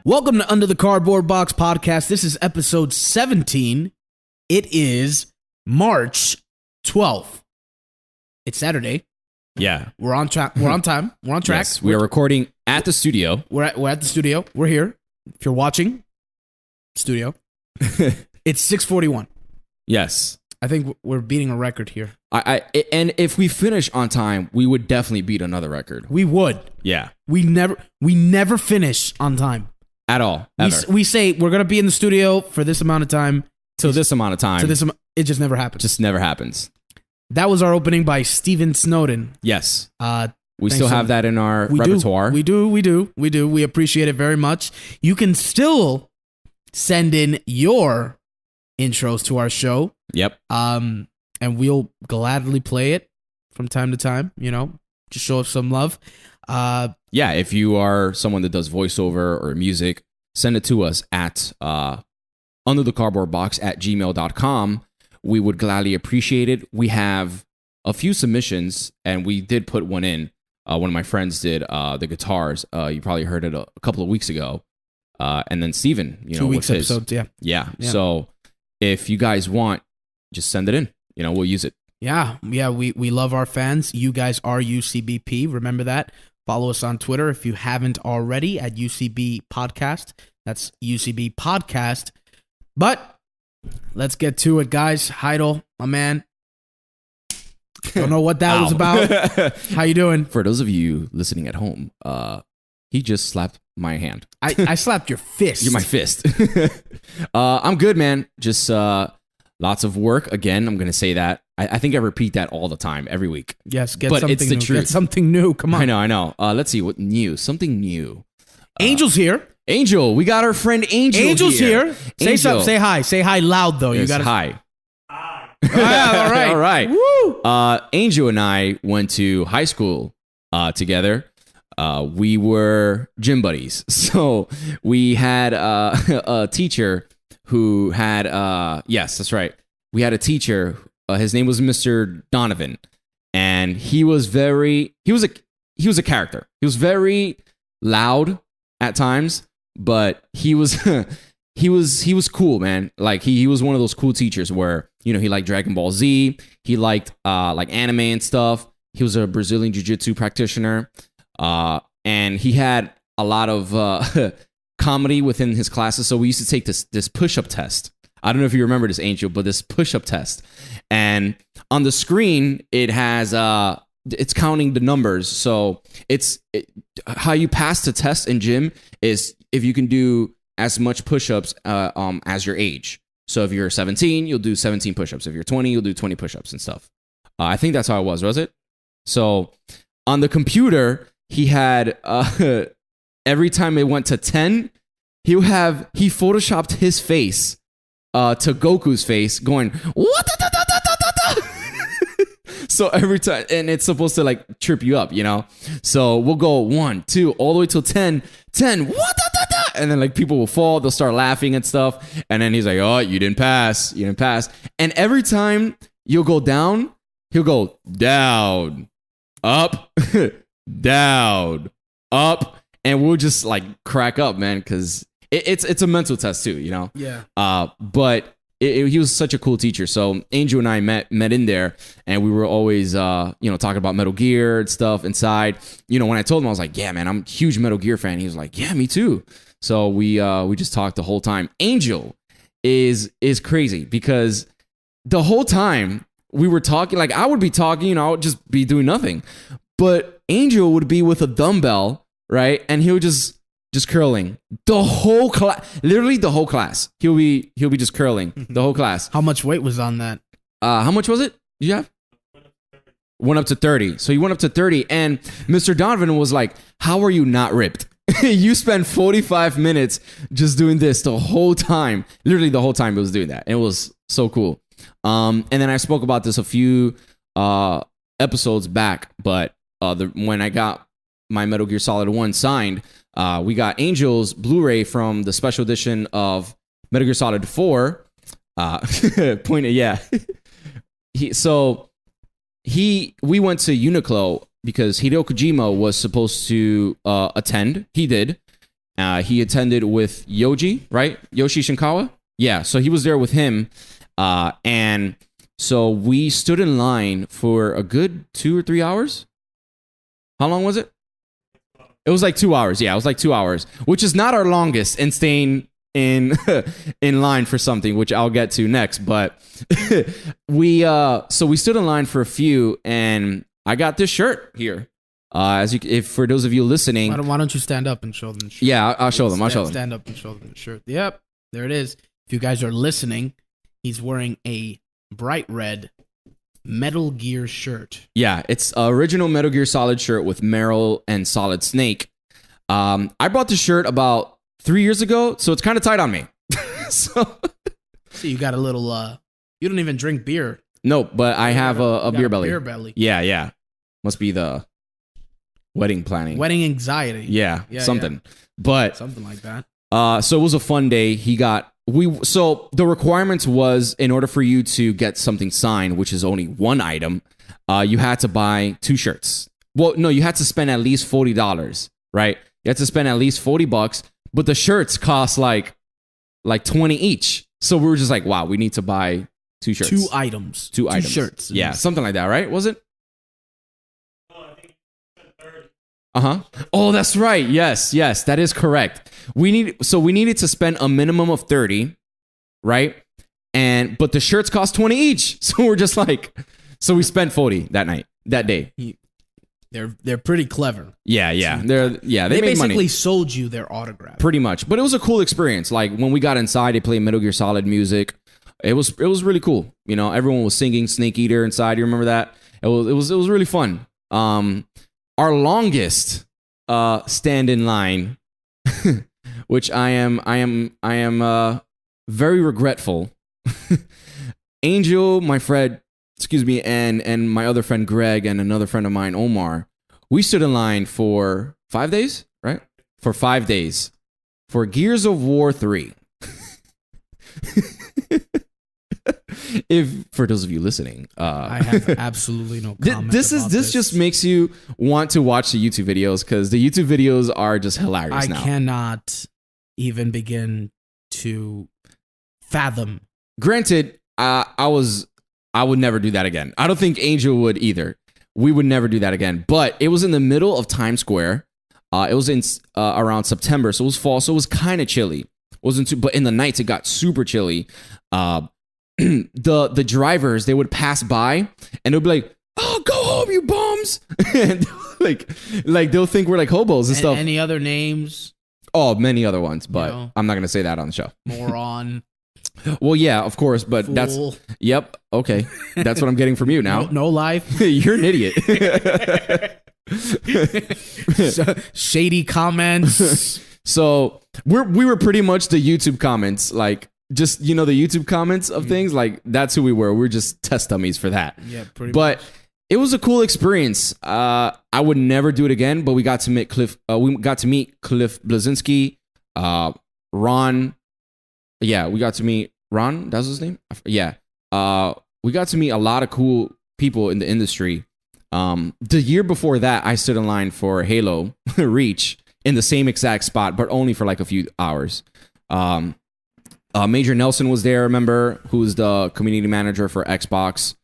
Welcome to Under the Cardboard Box podcast. This is episode 17. It is March 12th. It's Saturday. Yeah. We're on track. We're on time. We're on track. Yes, we are recording at the studio. We're at the studio. We're here. If you're watching, studio. It's 6:41. Yes. I think we're beating a record here. And if we finish on time, we would definitely beat another record. We would. Yeah. We never finish on time. At all. Ever. We say we're going to be in the studio for this amount of time. Till this amount of time. It just never happens. Just never happens. That was our opening by Steven Snowden. Yes. We still have that in our repertoire. We do. We appreciate it very much. You can still send in your intros to our show. Yep. And we'll gladly play it from time to time, just show us some love. Yeah, if you are someone that does voiceover or music, send it to us at underthecardboardbox@gmail.com. We would gladly appreciate it. We have a few submissions, and we did put one in. One of my friends did the guitars. You probably heard it a couple of weeks ago. And then Steven, 2 weeks episodes, yeah. Yeah. So if you guys want, just send it in. We'll use it. Yeah. We love our fans. You guys are UCBP. Remember that. Follow us on Twitter if you haven't already at UCB Podcast. That's UCB Podcast. But let's get to it, guys. Heidel, my man. Don't know what that was about. How you doing? For those of you listening at home, he just slapped my hand. I slapped your fist. You're my fist. I'm good, man. Just lots of work. Again, I'm going to say that. I think I repeat that all the time, every week. Yes, but something it's the new. truth. Get something new. Come on. I know. Let's see what new. Something new. Angel's here. Angel, we got our friend Angel. Angel's here. Say Angel. something. Say hi. Say hi loud though. Yes, You got hi. All right. All right. Woo. Angel and I went to high school together. We were gym buddies. So we had a teacher who had yes, that's right. We had a teacher. His name was Mr. Donovan, and he was a character. He was very loud at times, but he was he was cool, man. Like he was one of those cool teachers where he liked Dragon Ball Z. He liked like anime and stuff. He was a Brazilian jiu-jitsu practitioner, and he had a lot of comedy within his classes. So we used to take this push-up test. I don't know if you remember this, Angel, but this push-up test. And on the screen, it has it's counting the numbers. So how you pass the test in gym is if you can do as much push-ups as your age. So if you're 17, you'll do 17 push-ups. If you're 20, you'll do 20 push-ups and stuff. I think that's how it was it? So on the computer, he had every time it went to 10, he photoshopped his face to Goku's face, going what? So every time, and it's supposed to like trip you up, So we'll go 1, 2, all the way till 10. What? And then like people will fall, they'll start laughing and stuff, and then he's like, "Oh, you didn't pass. And every time you'll go down, he'll go down, up, down, up, and we'll just like crack up, man, because it's a mental test too, Yeah. But he was such a cool teacher. So Angel and I met in there, and we were always talking about Metal Gear and stuff inside. When I told him, I was like, "Yeah, man, I'm a huge Metal Gear fan." He was like, "Yeah, me too." So we just talked the whole time. Angel is crazy because the whole time we were talking, like I would be talking, I would just be doing nothing, but Angel would be with a dumbbell, right, and he would just curling the whole class, literally the whole class. He'll be just curling the whole class. How much weight was on that? How much was it? Did you have? Went up to 30. So he went up to 30, and Mr. Donovan was like, "How are you not ripped? You spent 45 minutes just doing this the whole time." Literally the whole time he was doing that. It was so cool. And then I spoke about this a few episodes back, but when I got my Metal Gear Solid 1 signed, we got Angel's Blu-ray from the special edition of Metal Gear Solid 4. Yeah. We went to Uniqlo because Hideo Kojima was supposed to attend. He did. He attended with Yoji, right? Yoshi Shinkawa. Yeah, so he was there with him, and so we stood in line for a good 2 or 3 hours. How long was it? It was like 2 hours. Yeah, it was like 2 hours, which is not our longest in staying in in line for something, which I'll get to next. But we stood in line for a few, and I got this shirt here. If for those of you listening, why don't you stand up and show them the shirt? Yeah, I'll show them. Stand up and show them the shirt. Yep, there it is. If you guys are listening, he's wearing a bright red Metal Gear shirt. Yeah, it's original Metal Gear Solid shirt with Meryl and Solid Snake. I bought this shirt about 3 years ago, so it's kind of tight on me. So see, you got a little. You don't even drink beer. No, but I have a beer belly. Beer belly. Yeah. Must be the wedding planning. Wedding anxiety. Yeah, something. Yeah. But something like that. So it was a fun day. So the requirements was, in order for you to get something signed, which is only one item, you had to buy 2 shirts. Well, no, you had to spend at least $40, right? You had to spend at least $40, but the shirts cost like 20 each. So we were just like, wow, we need to buy 2 shirts. 2 items. 2 items. Shirts. Yeah, something like that, right? Was it? Oh, that's right. Yes, that is correct. We needed to spend a minimum of 30, right? But the shirts cost 20 each. So we're just like, so we spent 40 that day. They're pretty clever. Yeah. They made basically money. sold you their autograph. Pretty much. But it was a cool experience. Like when we got inside, they played Metal Gear Solid music. It was really cool. You know, everyone was singing Snake Eater inside. You remember that? It was really fun. Our longest stand in line, which I am very regretful. Angel, my friend, and my other friend Greg and another friend of mine, Omar, we stood in line for 5 days, right? For 5 days for Gears of War 3. If for those of you listening, I have absolutely no comment. This just makes you want to watch the YouTube videos, because the YouTube videos are just hilarious. I cannot even begin to fathom. Granted, I would never do that again. I don't think Angel would either. We would never do that again. But it was in the middle of Times Square. It was in around September, so it was fall, so it was kind of chilly. Wasn't too, but in the nights it got super chilly. The drivers, they would pass by and they'll be like, "Oh, go home, you bums!" And like they'll think we're like hobos and stuff. Any other names? Oh, many other ones, but I'm not gonna say that on the show. Moron. Well, yeah, of course, but Fool. that's okay. That's what I'm getting from you now. No life. You're an idiot. Shady comments. So we were pretty much the YouTube comments, like just the YouTube comments of things, like that's who we were. We're just test dummies for that. Yeah, pretty but much. It was a cool experience. I would never do it again, but we got to meet Cliff. We got to meet Cliff Blazinski, Ron. Yeah, we got to meet Ron. That's his name. Yeah. We got to meet a lot of cool people in the industry. The year before that, I stood in line for Halo Reach in the same exact spot, but only for like a few hours. Major Nelson was there, remember, who's the community manager for Xbox.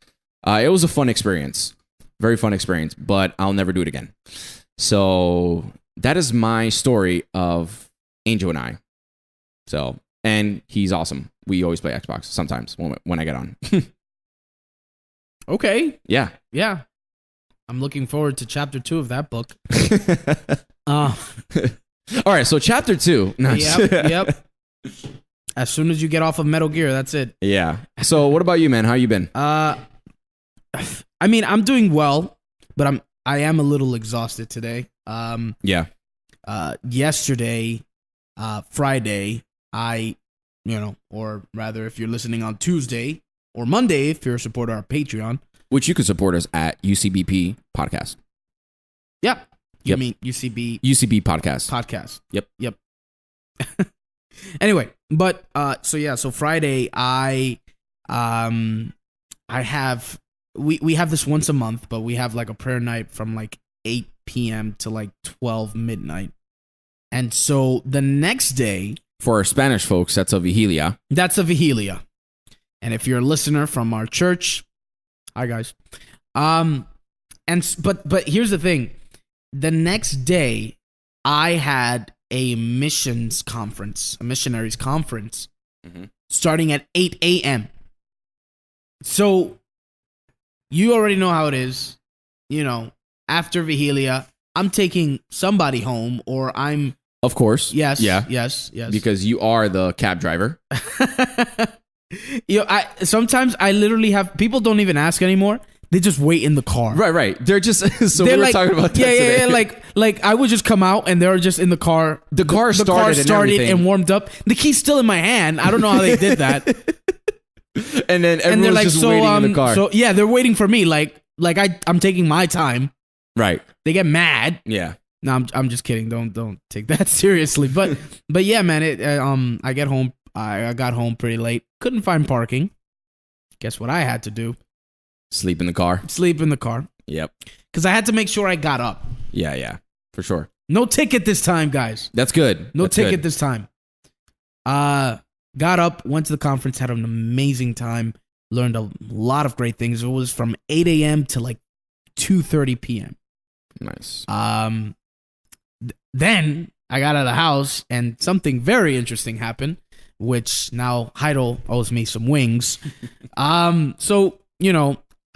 It was a fun experience. Very fun experience, but I'll never do it again. So that is my story of Angel and I. So, and he's awesome. We always play Xbox sometimes when I get on. Okay. Yeah. Yeah. I'm looking forward to chapter 2 of that book. All right, so chapter 2. Yep. As soon as you get off of Metal Gear, that's it. Yeah. So what about you, man? How you been? I mean, I'm doing well, but I am a little exhausted today. Yeah. Yesterday, Friday, or rather, if you're listening on Tuesday or Monday, if you're a supporter of our Patreon, which you can support us at UCBP Podcast. Yeah. You Yep. mean UCB Podcast. Podcast. Yep. Anyway, but so Friday I have we have this once a month, but we have like a prayer night from like 8 p.m. to like 12 midnight. And so the next day, For our Spanish folks, that's a vigilia. that's a vigilia. And if you're a listener from our church, hi guys. But here's the thing. The next day, I had a missionaries conference, starting at 8 a.m. So you already know how it is. After vigilia, I'm taking somebody home, or I'm... Of course. Yes. Yeah. Yes. Because you are the cab driver. Sometimes I literally have... People don't even ask anymore. They just wait in the car. Right. They're just... So we were talking about that today. Like I would just come out and they're just in the car. The car started and warmed up. The key's still in my hand. I don't know how they did that. And then everyone's just waiting in the car. So yeah, they're waiting for me. Like I'm taking my time. Right. They get mad. Yeah. No, I'm just kidding. Don't take that seriously. But yeah, man. I get home. I got home pretty late. Couldn't find parking. Guess what I had to do? Sleep in the car. Yep. Because I had to make sure I got up. Yeah. For sure. No ticket this time, guys. That's good. No ticket this time. Got up, went to the conference, had an amazing time, learned a lot of great things. It was from 8 a.m. to like 2:30 p.m. Nice. Then I got out of the house and something very interesting happened, which now Heidel owes me some wings. So,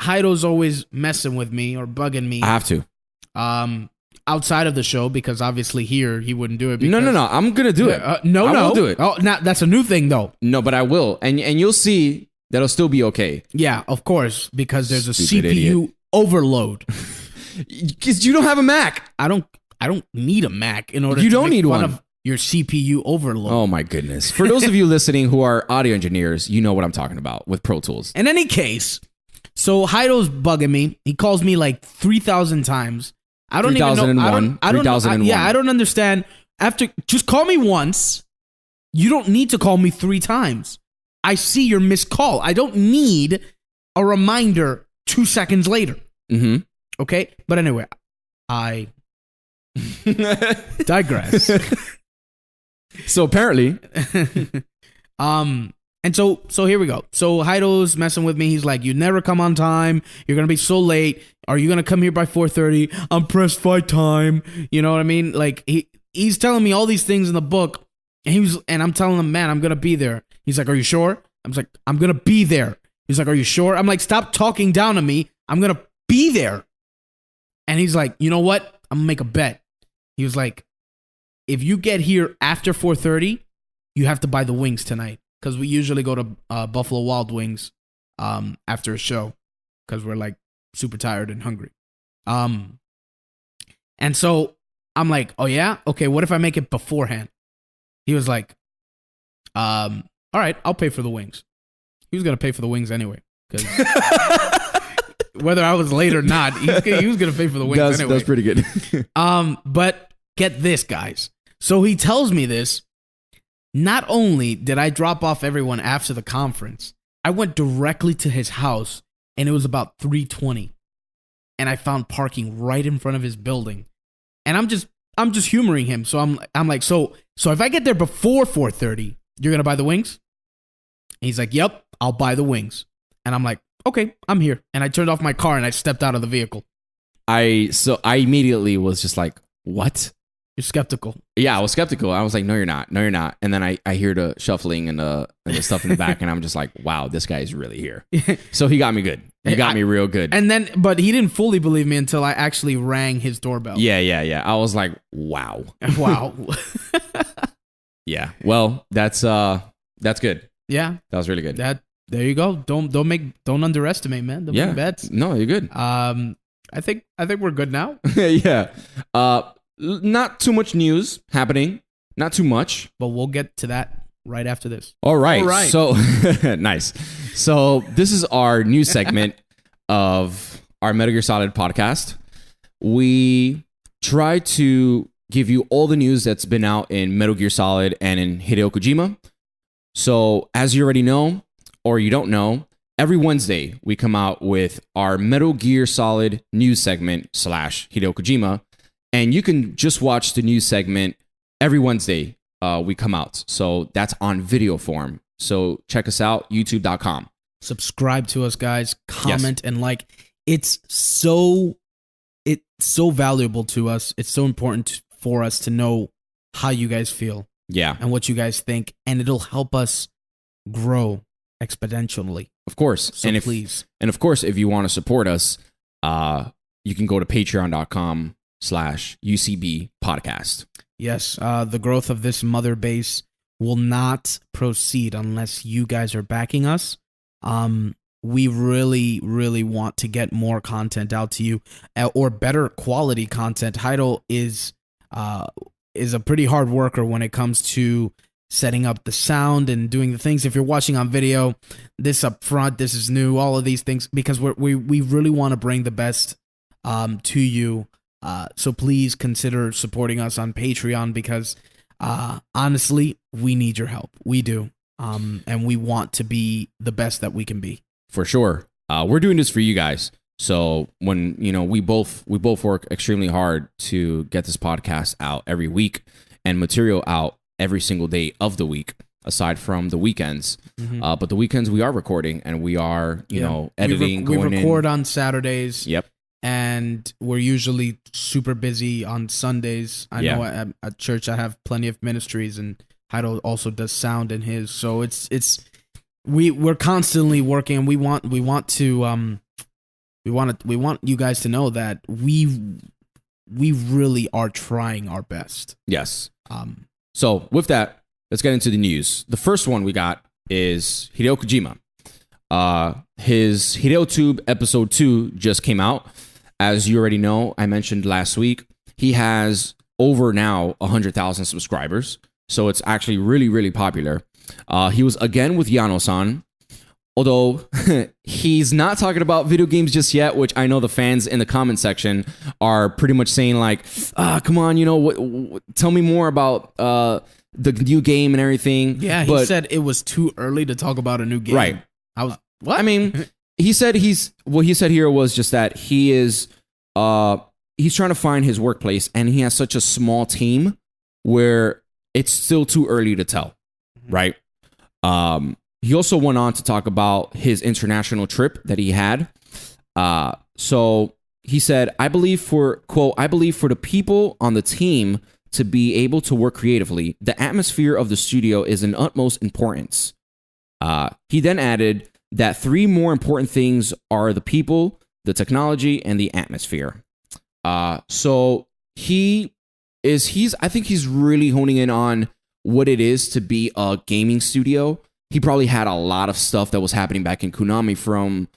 Heidel's always messing with me or bugging me. I have to. Outside of the show, because obviously here he wouldn't do it. No. I'm gonna do it. I will do it. Oh, now that's a new thing though. No, but I will, and you'll see that'll still be okay. Yeah, of course, because there's Stupid a CPU idiot. overload. Because you don't have a Mac. I don't need a Mac in order. You to don't make need fun one. of your CPU overload. Oh my goodness! For those of you listening who are audio engineers, you know what I'm talking about with Pro Tools. In any case, so Heidel's bugging me. He calls me like 3,000 times. I don't even know. 3001. I don't understand. Just call me once. You don't need to call me 3 times. I see your missed call. I don't need a reminder 2 seconds later. Mm-hmm. Okay? But anyway, I digress. So apparently, and so here we go. So Heidel's messing with me. He's like, "You never come on time. You're gonna be so late. Are you gonna come here by 4:30? I'm pressed for time." You know what I mean? Like he's telling me all these things in the book, and I'm telling him, "Man, I'm gonna be there." He's like, "Are you sure?" I'm like, "I'm gonna be there." He's like, "Are you sure?" I'm like, "Stop talking down to me. I'm gonna be there." And he's like, "You know what? I'm gonna make a bet." He was like, "If you get here after 4:30, you have to buy the wings tonight." Because we usually go to Buffalo Wild Wings after a show because we're like super tired and hungry. And so I'm like, "Oh yeah? Okay, what if I make it beforehand?" He was like, "All right, I'll pay for the wings." He was going to pay for the wings anyway. Because whether I was late or not, he was going to pay for the wings anyway. That's pretty good. But get this, guys. So he tells me this. Not only did I drop off everyone after the conference, I went directly to his house, and it was about 3:20, and I found parking right in front of his building. And I'm just humoring him. So I'm like, so if I get there before 4:30, you're gonna buy the wings? And he's like, "Yep, I'll buy the wings." And I'm like, "Okay, I'm here." And I turned off my car and I stepped out of the vehicle. I immediately was just like, "What?" You're skeptical. Yeah, I was skeptical. I was like, no, you're not. No, you're not. And then I hear the shuffling and the stuff in the back, and I'm just like, wow, this guy's really here. So he got me good. He got me real good. And then, but he didn't fully believe me until I actually rang his doorbell. Yeah. I was like, wow. Wow. Yeah. Well, that's good. Yeah. That was really good. There you go. Don't underestimate, man. Don't make bets. No, you're good. I think we're good now. Yeah. Not too much news happening. Not too much. But we'll get to that right after this. All right. So nice. So this is our new segment of our Metal Gear Solid podcast. We try to give you all the news that's been out in Metal Gear Solid and in Hideo Kojima. So as you already know, or you don't know, every Wednesday we come out with our Metal Gear Solid news segment / Hideo Kojima. And you can just watch the news segment every Wednesday we come out. So that's on video form. So check us out, youtube.com. Subscribe to us, guys. Comment and like. It's so valuable to us. It's so important for us to know how you guys feel. Yeah. And what you guys think. And it'll help us grow exponentially. Of course. So please. And of course, if you want to support us, you can go to patreon.com/UCB podcast. Yes. The growth of this mother base will not proceed unless you guys are backing us. We really, really want to get more content out to you, or better quality content. Heidel is a pretty hard worker when it comes to setting up the sound and doing the things. If you're watching on video, this up front, this is new, all of these things, because we really want to bring the best to you. So please consider supporting us on Patreon, because honestly, we need your help. We do. And we want to be the best that we can be. For sure. We're doing this for you guys. So when, we both work extremely hard to get this podcast out every week and material out every single day of the week, aside from the weekends. Mm-hmm. But the weekends we are recording, and we are, editing. We record on Saturdays. Yep. And we're usually super busy on Sundays. I know at church I have plenty of ministries, and Heidel also does sound in his. So we're constantly working, and we want you guys to know that we really are trying our best. Yes. So with that, let's get into the news. The first one we got is Hideo Kojima. His HideoTube episode 2 just came out. As you already know, I mentioned last week, he has over now 100,000 subscribers. So it's actually really, really popular. He was again with Yano-san, although he's not talking about video games just yet, which I know the fans in the comment section are pretty much saying like, come on, tell me more about the new game and everything. Yeah, he said it was too early to talk about a new game. Right. I was, what? I mean, he said what he said here was just that he is, he's trying to find his workplace, and he has such a small team where it's still too early to tell. Right. He also went on to talk about his international trip that he had. So he said, I believe for the people on the team to be able to work creatively, the atmosphere of the studio is an utmost importance. He then added that 3 more important things are the people, the technology, and the atmosphere. So I think he's really honing in on what it is to be a gaming studio. He probably had a lot of stuff that was happening back in Konami from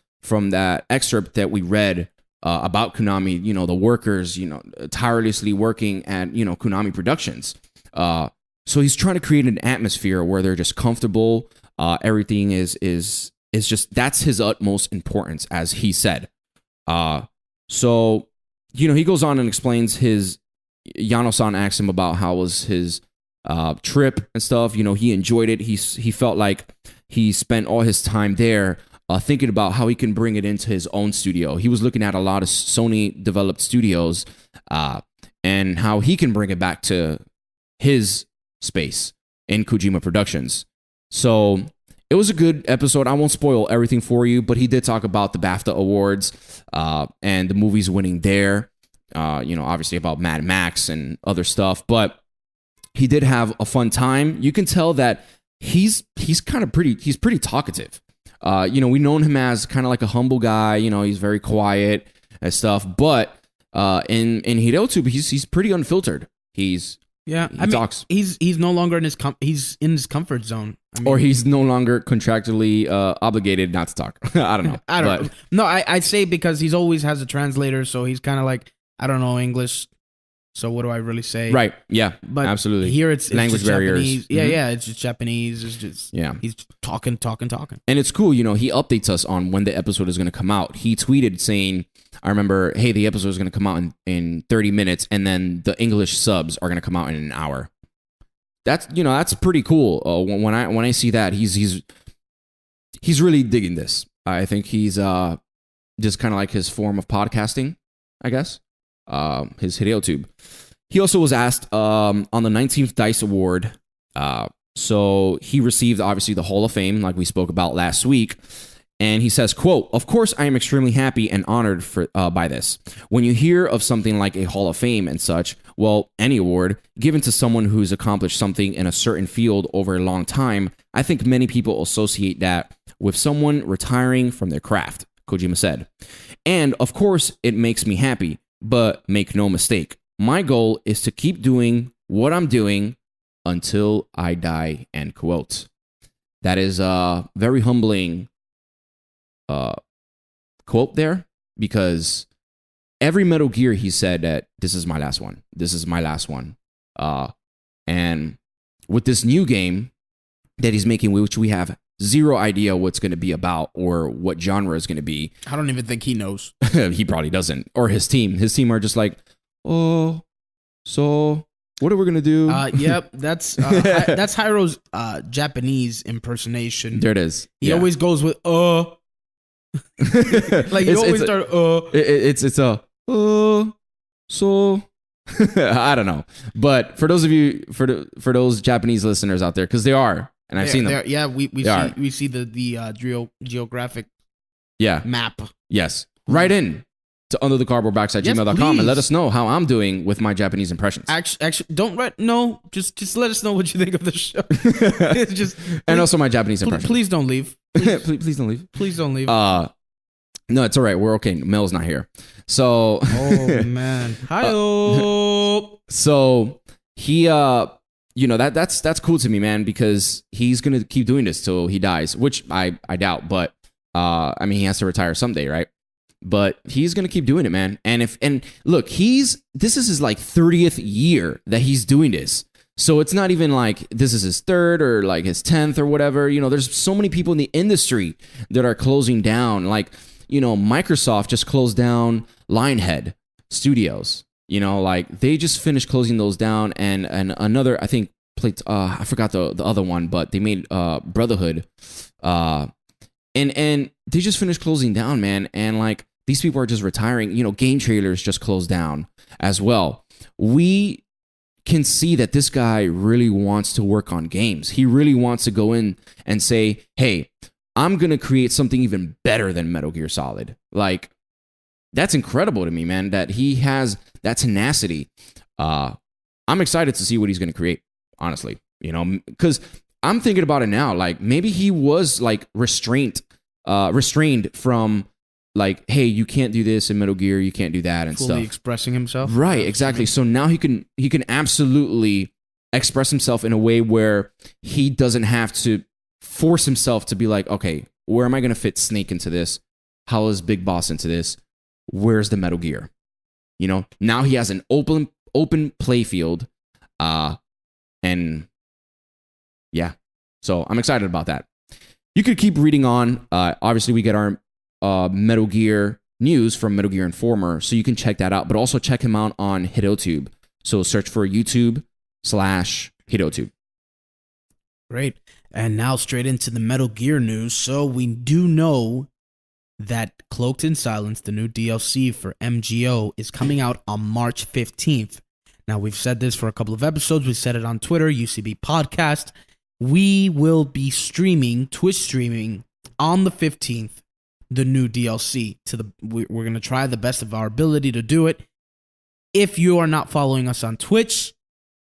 that excerpt that we read about Konami, the workers, tirelessly working at, Konami Productions. So he's trying to create an atmosphere where they're just comfortable. Everything is just, that's his utmost importance, as he said. So, he goes on and explains Yano-san asked him about how was his trip and stuff. He enjoyed it. He felt like he spent all his time there thinking about how he can bring it into his own studio. He was looking at a lot of Sony developed studios and how he can bring it back to his space in Kojima Productions. So it was a good episode. I won't spoil everything for you, but he did talk about the BAFTA Awards and the movies winning there. Obviously about Mad Max and other stuff, but he did have a fun time. You can tell that he's pretty talkative. We've known him as kind of like a humble guy. He's very quiet and stuff, but in HideoTube, he's pretty unfiltered. He talks. He's no longer in he's in his comfort zone. Or he's no longer contractually obligated not to talk. I don't know. I don't know. No, I say because he's always has a translator, so he's kind of like, I don't know English, so what do I really say? Right. Yeah. But absolutely. Here it's language barriers. Japanese. Yeah. It's just Japanese. It's just he's talking. And it's cool. He updates us on when the episode is going to come out. He tweeted saying, I remember, hey, the episode is going to come out in 30 minutes, and then the English subs are going to come out in an hour. That's pretty cool. When I see that, he's really digging this. I think he's just kind of like his form of podcasting, I guess. His HideoTube. He also was asked on the 19th Dice Award. So he received, obviously, the Hall of Fame, like we spoke about last week. And he says, quote, "Of course, I am extremely happy and honored by this. When you hear of something like a Hall of Fame and such, well, any award given to someone who's accomplished something in a certain field over a long time, I think many people associate that with someone retiring from their craft," Kojima said. "And of course, it makes me happy, but make no mistake, my goal is to keep doing what I'm doing until I die," end quote. That is a very humbling quote there, because every Metal Gear he said that this is my last one. This is my last one. And with this new game that he's making, which we have zero idea what's going to be about or what genre is going to be. I don't even think he knows. He probably doesn't. Or his team. His team are just like, oh, so what are we going to do? Yep, that's Hiro's Japanese impersonation. There it is. He always goes with like you always start It's a so I don't know. But for those of you for those Japanese listeners out there, because they are, and I've seen them. Yeah, we see the geographic map. Yes. Write in to underthecardboardbox@gmail.com and let us know how I'm doing with my Japanese impressions. Actually, don't write. No, just let us know what you think of the show. And also my Japanese impressions. Please don't leave. Please don't leave. Please don't leave. No, it's all right. We're okay. Mel's not here. So. Oh man. Hi. So he, that's cool to me, man, because he's gonna keep doing this till he dies, which I doubt. But I mean, he has to retire someday, right? But he's gonna keep doing it, man. And look, this is his like 30th year that he's doing this. So it's not even like this is his third or like his 10th or whatever. There's so many people in the industry that are closing down. Like, Microsoft just closed down Lionhead Studios. Like they just finished closing those down, and another, I think, I forgot the other one, but they made Brotherhood. And they just finished closing down, man. And like these people are just retiring. Game Trailers just closed down as well. We can see that this guy really wants to work on games. He really wants to go in and say, hey, I'm going to create something even better than Metal Gear Solid. Like, that's incredible to me, man, that he has that tenacity. I'm excited to see what he's going to create, honestly, because I'm thinking about it now. Like, maybe he was like restrained from like, hey, you can't do this in Metal Gear, you can't do that and fully stuff. Expressing himself. Right, exactly. So now he can absolutely express himself in a way where he doesn't have to force himself to be like, okay, where am I going to fit Snake into this? How is Big Boss into this? Where's the Metal Gear? Now he has an open play field. And yeah, so I'm excited about that. You could keep reading on. Obviously, we get our Metal Gear news from Metal Gear Informer, so you can check that out. But also check him out on HitOTube. So search for YouTube/HitOTube. Great. And now straight into the Metal Gear news. So we do know that Cloaked in Silence, the new DLC for MGO, is coming out on March 15th. Now, we've said this for a couple of episodes. We said it on Twitter, UCB Podcast. We will be Twitch streaming on the 15th, the new DLC. We're going to try the best of our ability to do it. If you are not following us on Twitch,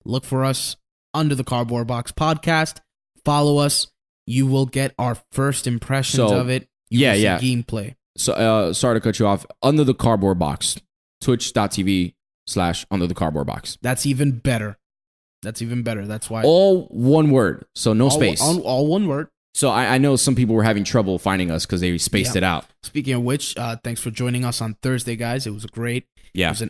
look for us under the Cardboard Box Podcast. Follow us. You will get our first impressions of it. You will see gameplay. So, sorry to cut you off. Under the Cardboard Box, twitch.tv/under the Cardboard Box. That's even better. That's why. All one word. So no space. All one word. So I know some people were having trouble finding us because they spaced it out. Speaking of which, thanks for joining us on Thursday, guys. It was great. Yeah. It was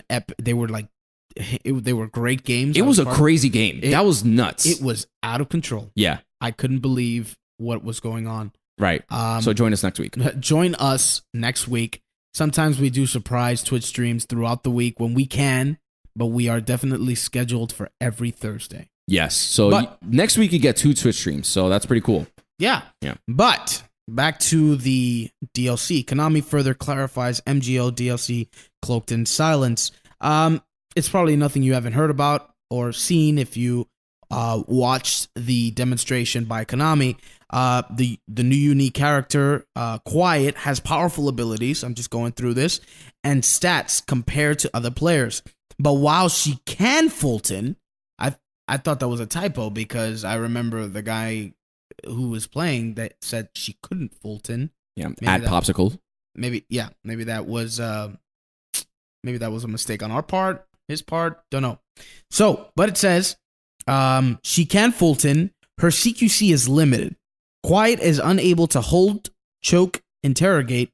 they were great games. It was a crazy game. That was nuts. It was out of control. Yeah. I couldn't believe what was going on. Right. So join us next week. Join us next week. Sometimes we do surprise Twitch streams throughout the week when we can, but we are definitely scheduled for every Thursday. Yes. So next week you get 2 Twitch streams. So that's pretty cool. Yeah. But back to the DLC. Konami further clarifies MGO DLC Cloaked in Silence. it's probably nothing you haven't heard about or seen if you watched the demonstration by Konami. The new unique character, Quiet, has powerful abilities. I'm just going through this and stats compared to other players. But while she can Fulton, I thought that was a typo because I remember the guy who was playing that said she couldn't Fulton. Yeah, add popsicle. Maybe that was a mistake on our part, his part, don't know. So, but it says she can Fulton. Her CQC is limited. Quiet is unable to hold, choke, interrogate,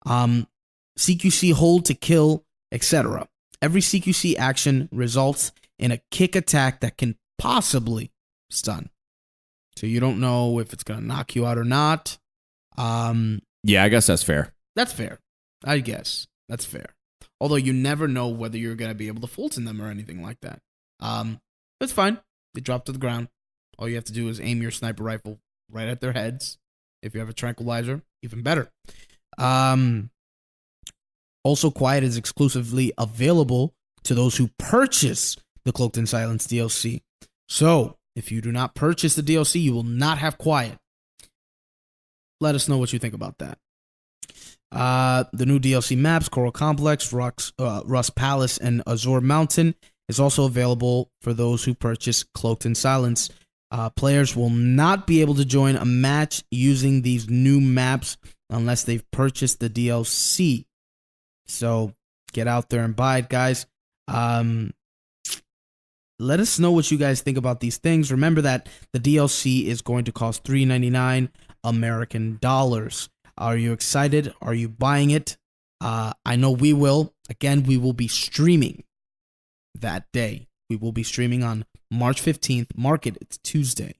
CQC hold to kill, etc. Every CQC action results in a kick attack that can possibly stun. So you don't know if it's going to knock you out or not. Yeah, I guess that's fair. That's fair. I guess. That's fair. Although you never know whether you're going to be able to Fulton them or anything like that. It's fine. They drop to the ground. All you have to do is aim your sniper rifle right at their heads. If you have a tranquilizer, even better. Also, Quiet is exclusively available to those who purchase the Cloaked in Silence DLC. So, if you do not purchase the DLC, you will not have Quiet. Let us know what you think about that. The new DLC maps, Coral Complex, Rust Palace, and Azure Mountain, is also available for those who purchase Cloaked in Silence. Players will not be able to join a match using these new maps unless they've purchased the DLC. So get out there and buy it, guys. Let us know what you guys think about these things. Remember that the DLC is going to cost $3.99 American dollars. Are you excited? Are you buying it? I know we will. Again, we will be streaming that day. We will be streaming on March 15th. Mark it. It's Tuesday.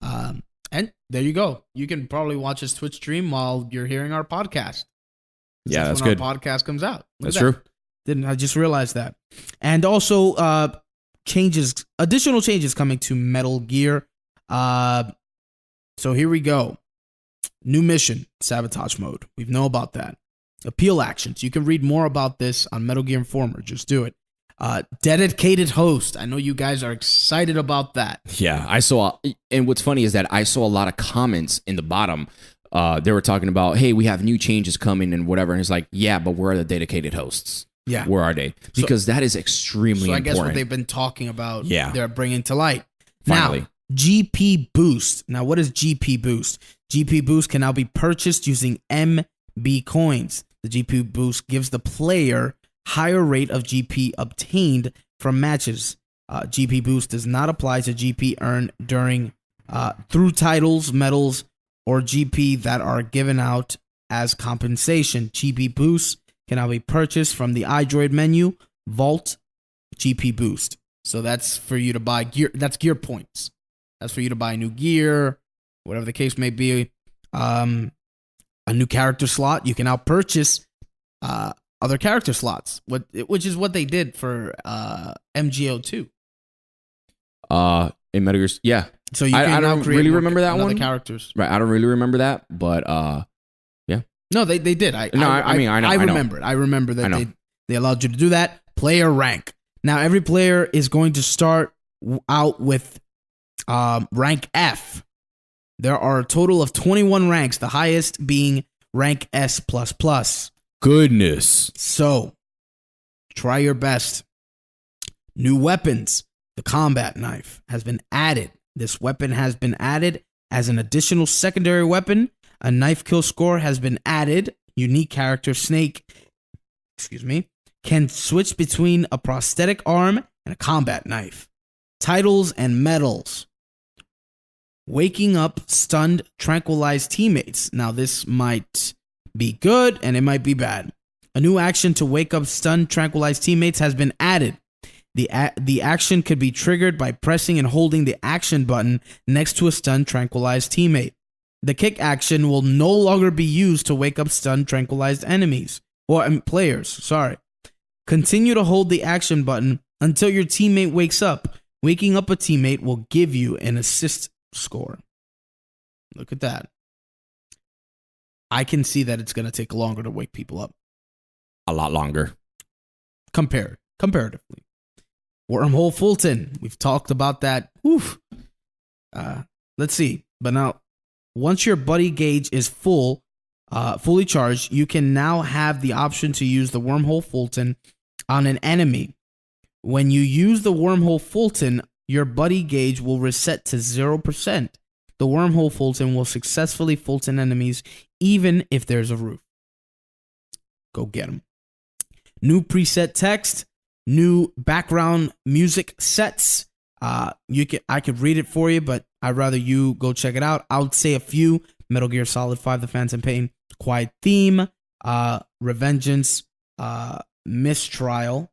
And there you go. You can probably watch this Twitch stream while you're hearing our podcast. Yeah, that's when good. Our podcast comes out. That's true. I just realized that. And also, additional changes coming to Metal Gear. So here we go. New mission, sabotage mode. We know about that. Appeal actions. You can read more about this on Metal Gear Informer. Just do it. Dedicated host. I know you guys are excited about that. Yeah, I saw. And what's funny is that I saw a lot of comments in the bottom. They were talking about, hey, we have new changes coming and whatever. And it's like, yeah, but where are the dedicated hosts? Yeah. Where are they? Because that is extremely important. I guess what they've been talking about, yeah, they're bringing to light. Finally. Now, GP Boost. Now, what is GP Boost? GP Boost can now be purchased using MB coins. The GP Boost gives the player higher rate of GP obtained from matches. GP Boost does not apply to GP earned during through titles, medals, or GP that are given out as compensation. GP Boost can now be purchased from the iDroid menu, Vault GP Boost. So that's for you to buy gear. That's gear points. That's for you to buy new gear, whatever the case may be. A new character slot. You can now purchase other character slots, which is what they did for MGO2. In Metal Gear, yeah. So you can I now don't create really remember that one. Characters, right? I don't really remember that, but yeah. No, they did. I know. I remember it. I remember that they allowed you to do that. Player rank. Now every player is going to start out with rank F. There are a total of 21 ranks, the highest being rank S++. Goodness. So, try your best. New weapons. The combat knife has been added. This weapon has been added as an additional secondary weapon. A knife kill score has been added. Unique character Snake, can switch between a prosthetic arm and a combat knife. Titles and medals. Waking up stunned, tranquilized teammates. Now, this might be good and it might be bad. A new action to wake up stunned, tranquilized teammates has been added. The action could be triggered by pressing and holding the action button next to a stunned, tranquilized teammate. The kick action will no longer be used to wake up stunned, tranquilized enemies. Players, sorry. Continue to hold the action button until your teammate wakes up. Waking up a teammate will give you an assist score. Look at that. I can see that it's going to take longer to wake people up. A lot longer. Comparatively. Wormhole Fulton. We've talked about that. Oof. Let's see. But now, once your buddy gauge is fully charged, you can now have the option to use the Wormhole Fulton on an enemy. When you use the Wormhole Fulton, your buddy gauge will reset to 0%. The Wormhole Fulton will successfully Fulton enemies even if there's a roof. Go get them. New preset text, new background music sets. I could read it for you, but I'd rather you go check it out. I would say a few: Metal Gear Solid 5: The Phantom Pain, Quiet Theme, Revengeance, Mistrial,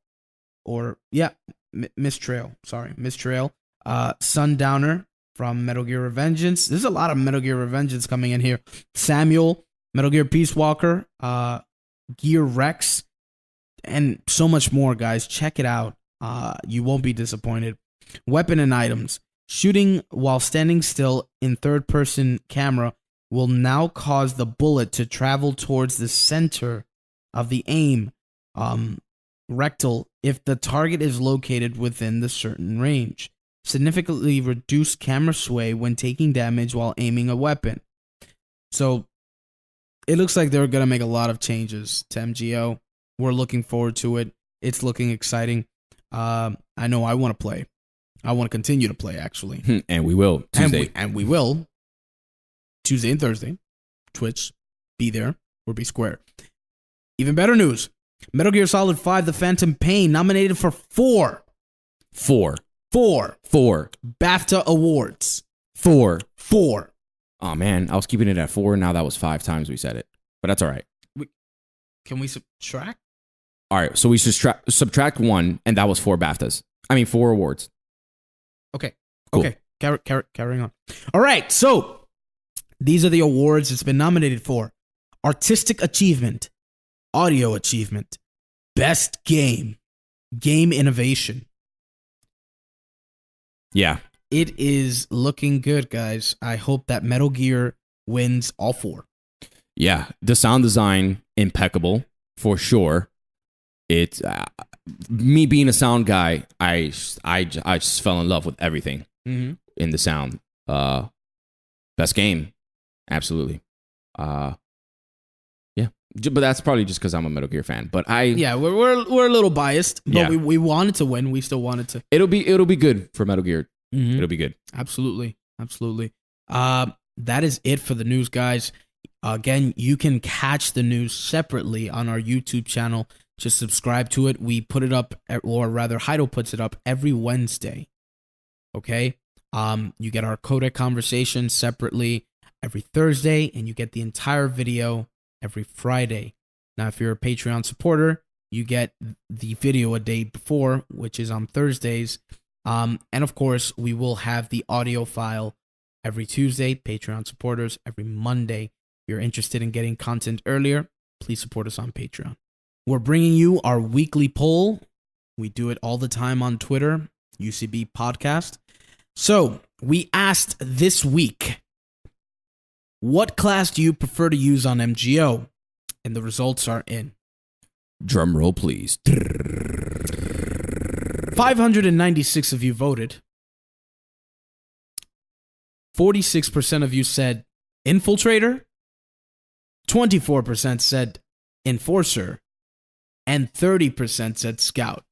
Mistrial, Sundowner from Metal Gear Revengeance. There's a lot of Metal Gear Revengeance coming in here. Samuel, Metal Gear Peace Walker, Gear Rex, and so much more, guys. Check it out. You won't be disappointed. Weapon and items. Shooting while standing still in third-person camera will now cause the bullet to travel towards the center of the aim, rectal, if the target is located within the certain range. Significantly reduce camera sway when taking damage while aiming a weapon. So it looks like they're going to make a lot of changes to MGO. We're looking forward to it. It's looking exciting. I know I want to play. I want to continue to play, actually. And we will. Tuesday. And we will. Tuesday and Thursday. Twitch. Be there or be square. Even better news. Metal Gear Solid 5: The Phantom Pain nominated for four BAFTA awards. Four. Oh, man. I was keeping it at 4. Now that was 5 times we said it. But that's all right. Can we subtract? All right. So we subtract 1, and that was 4 BAFTAs. 4 awards. Okay. Cool. Okay. Carrying on. All right. So these are the awards it's been nominated for: Artistic Achievement, Audio Achievement, Best Game, Game Innovation. Yeah. It is looking good, guys. I hope that Metal Gear wins all 4. Yeah. The sound design, impeccable, for sure. It's me being a sound guy. I just fell in love with everything in the sound. Best game, absolutely. Yeah, but that's probably just because I'm a Metal Gear fan. But we're a little biased, but Yeah. we wanted to win. We still wanted to. It'll be good for Metal Gear. It'll be good. Absolutely. That is it for the news, guys. Again, you can catch the news separately on our YouTube channel. Just subscribe to it. We put it up, or rather, Heido puts it up every Wednesday. Okay? You get our codec conversation separately every Thursday, and you get the entire video every Friday. Now, if you're a Patreon supporter, you get the video a day before, which is on Thursdays. And of course, we will have the audio file every Tuesday. Patreon supporters every Monday. If you're interested in getting content earlier, please support us on Patreon. We're bringing you our weekly poll. We do it all the time on Twitter, UCB Podcast. So we asked this week, what class do you prefer to use on MGO? And the results are in. Drum roll, please. 596 of you voted. 46% of you said Infiltrator. 24% said Enforcer. And 30% said Scout.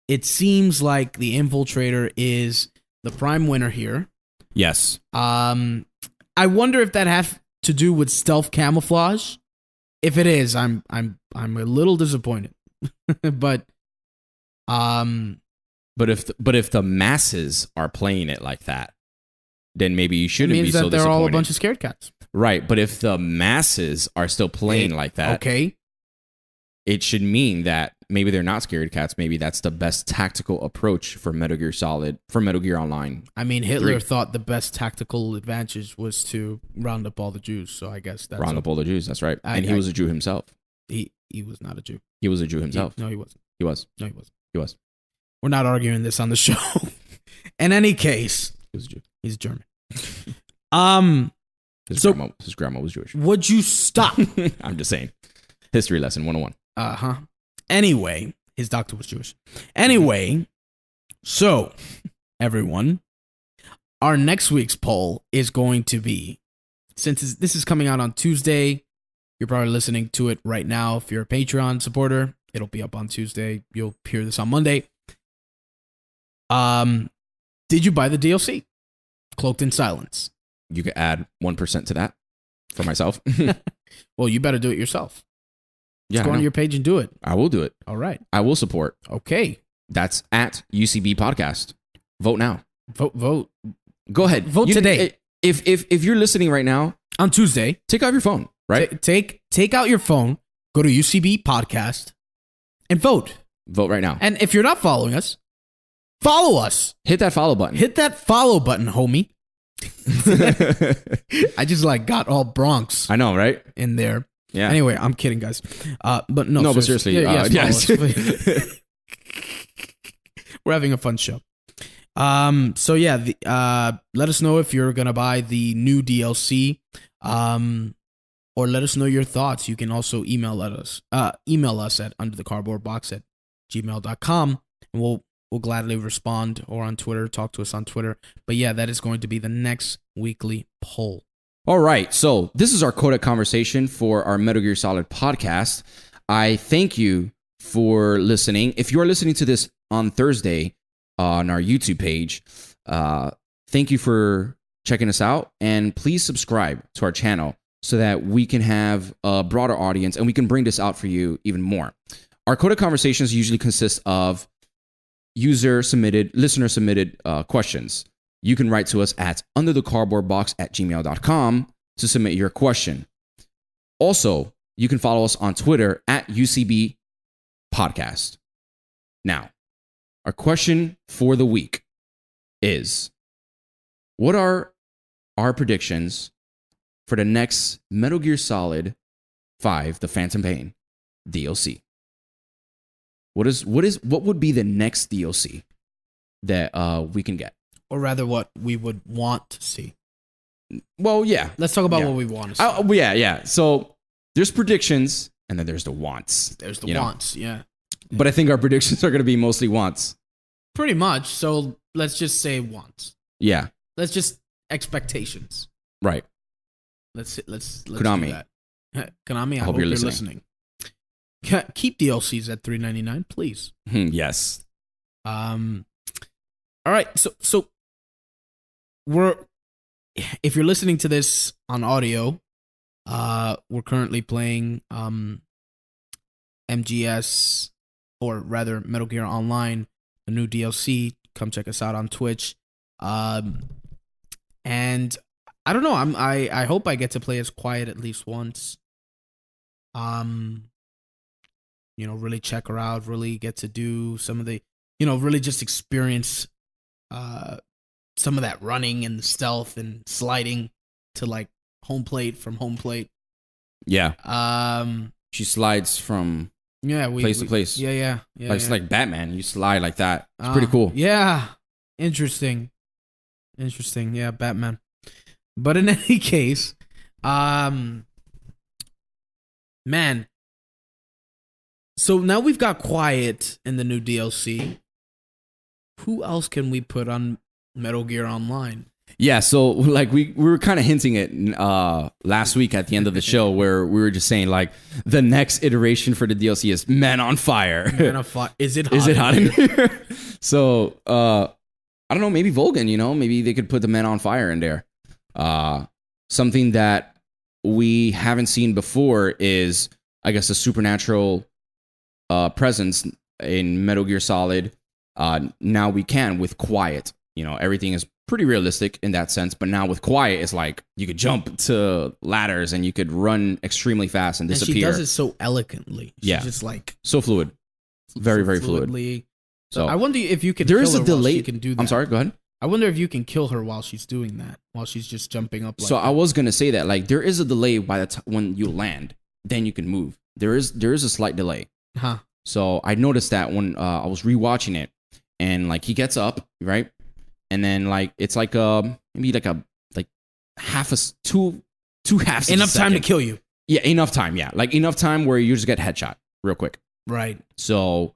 It seems like the Infiltrator is the prime winner here. Yes. I wonder if that has to do with stealth camouflage. If it is, I'm a little disappointed. but if the masses are playing it like that, then maybe you shouldn't be so disappointed. It means that they're all a bunch of scared cats. Right, but if the masses are still playing like that, okay, it should mean that maybe they're not scared cats. Maybe that's the best tactical approach for Metal Gear Solid, for Metal Gear Online. I mean, Hitler thought the best tactical advantage was to round up all the Jews, so I guess that's... Round up all the Jews, that's right. And he was a Jew himself. He was not a Jew. He was a Jew himself. No, he wasn't. He was. No, he wasn't. He was. We're not arguing this on the show. In any case... He was a Jew. He's German. His grandma was Jewish. Would you stop? I'm just saying. History lesson 101. Anyway, his doctor was Jewish. Anyway, So, everyone, our next week's poll is going to be, since this is coming out on Tuesday, you're probably listening to it right now. If you're a Patreon supporter, it'll be up on Tuesday. You'll hear this on Monday. Did you buy the DLC? Cloaked in Silence. You could add 1% to that for myself. Well, you better do it yourself. Yeah, Go on your page and do it. I will do it. All right. I will support. Okay. That's at UCB Podcast. Vote now. Vote. Go ahead. Vote today. If you're listening right now on Tuesday, take out your phone. Right. Take out your phone. Go to UCB Podcast and vote. Vote right now. And if you're not following us, follow us. Hit that follow button. Hit that follow button, homie. I just got all Bronx. I know, right? In there. Yeah. Anyway, I'm kidding, guys. But no. But seriously. Yes. We're having a fun show. So yeah, let us know if you're gonna buy the new DLC. Or let us know your thoughts. You can also email us at underthecardboardbox@gmail.com, and we'll gladly respond, or on Twitter, talk to us on Twitter. But yeah, that is going to be the next weekly poll. All right, so this is our codec conversation for our Metal Gear Solid podcast. I thank you for listening. If you're listening to this on Thursday on our YouTube page, thank you for checking us out, and please subscribe to our channel so that we can have a broader audience and we can bring this out for you even more. Our codec conversations usually consist of listener submitted questions. You can write to us at underthecardboardbox@gmail.com to submit your question. Also, you can follow us on Twitter at UCB Podcast. Now, our question for the week is, what are our predictions for the next Metal Gear Solid 5, The Phantom Pain DLC? What would be the next DLC that we can get? Or rather, what we would want to see. Well, yeah. Let's talk about what we want to see. Yeah. So there's predictions, and then there's the wants. There's the wants, yeah. But I think our predictions are going to be mostly wants. Pretty much. So let's just say wants. Yeah. Let's just expectations. Right. Let's Konami. do that. Konami, I hope you're listening. Keep DLCs at $3.99, please. Yes. All right. So if you're listening to this on audio, we're currently playing MGS, or rather Metal Gear Online, the new DLC. Come check us out on Twitch. And I don't know. I hope I get to play as Quiet at least once. Really check her out. Really get to do some of the, really just experience, some of that running and stealth and sliding to home plate from home plate. Yeah. She slides from place to place. Yeah. It's like Batman. You slide like that. It's pretty cool. Yeah. Interesting. Yeah, Batman. But in any case, man. So now we've got Quiet in the new DLC. Who else can we put on Metal Gear Online? Yeah, so we were kind of hinting it last week at the end of the show, where we were just saying the next iteration for the DLC is Man on Fire. Man on Fire. Is it hot in here? So I don't know, maybe Volgan, maybe they could put the Man on Fire in there. Something that we haven't seen before is, I guess, a supernatural presence in Metal Gear Solid. Now we can with Quiet. Everything is pretty realistic in that sense, but now with Quiet, it's you could jump to ladders and you could run extremely fast and disappear. And she does it so elegantly. She's just so fluid. Very, very fluid. So I wonder if you can. There is a delay. She can do that. I'm sorry. Go ahead. I wonder if you can kill her while she's doing that, while she's just jumping up. So I was gonna say that there is a delay by the time when you land, then you can move. There is a slight delay. Huh. So I noticed that when I was rewatching it, and he gets up, right, and then it's maybe half a two halves. Enough time to kill you. Yeah, enough time. Yeah, enough time where you just get headshot real quick. Right. So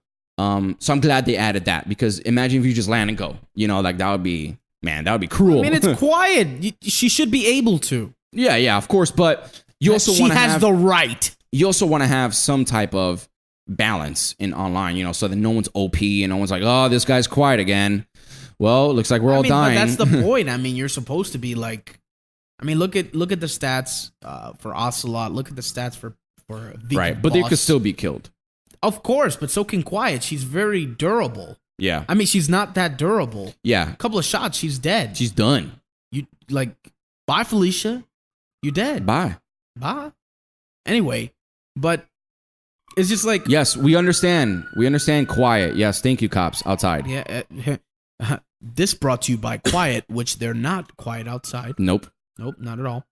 So I'm glad they added that, because imagine if you just land and go. You know, like that would be cruel. I mean, it's quiet. She should be able to. Yeah, of course. But you also want to have the right. You also want to have some type of balance in online, you know, so that no one's OP and no one's like, oh, this guy's quiet again. Well, it looks like we're all dying. But that's the point. I mean, you're supposed to be like, I mean, look at the stats for Ocelot. Look at the stats for Vika right, but Boss. they could still be killed. Of course, but so can Quiet. She's very durable. Yeah. I mean, she's not that durable. Yeah. A couple of shots, she's dead. She's done. You like, bye, Felicia. You dead. Bye. Anyway, but it's just like, yes, we understand. We understand Quiet. Yes, thank you, cops outside. Yeah. This brought to you by Quiet, which they're not quiet outside. Nope, not at all.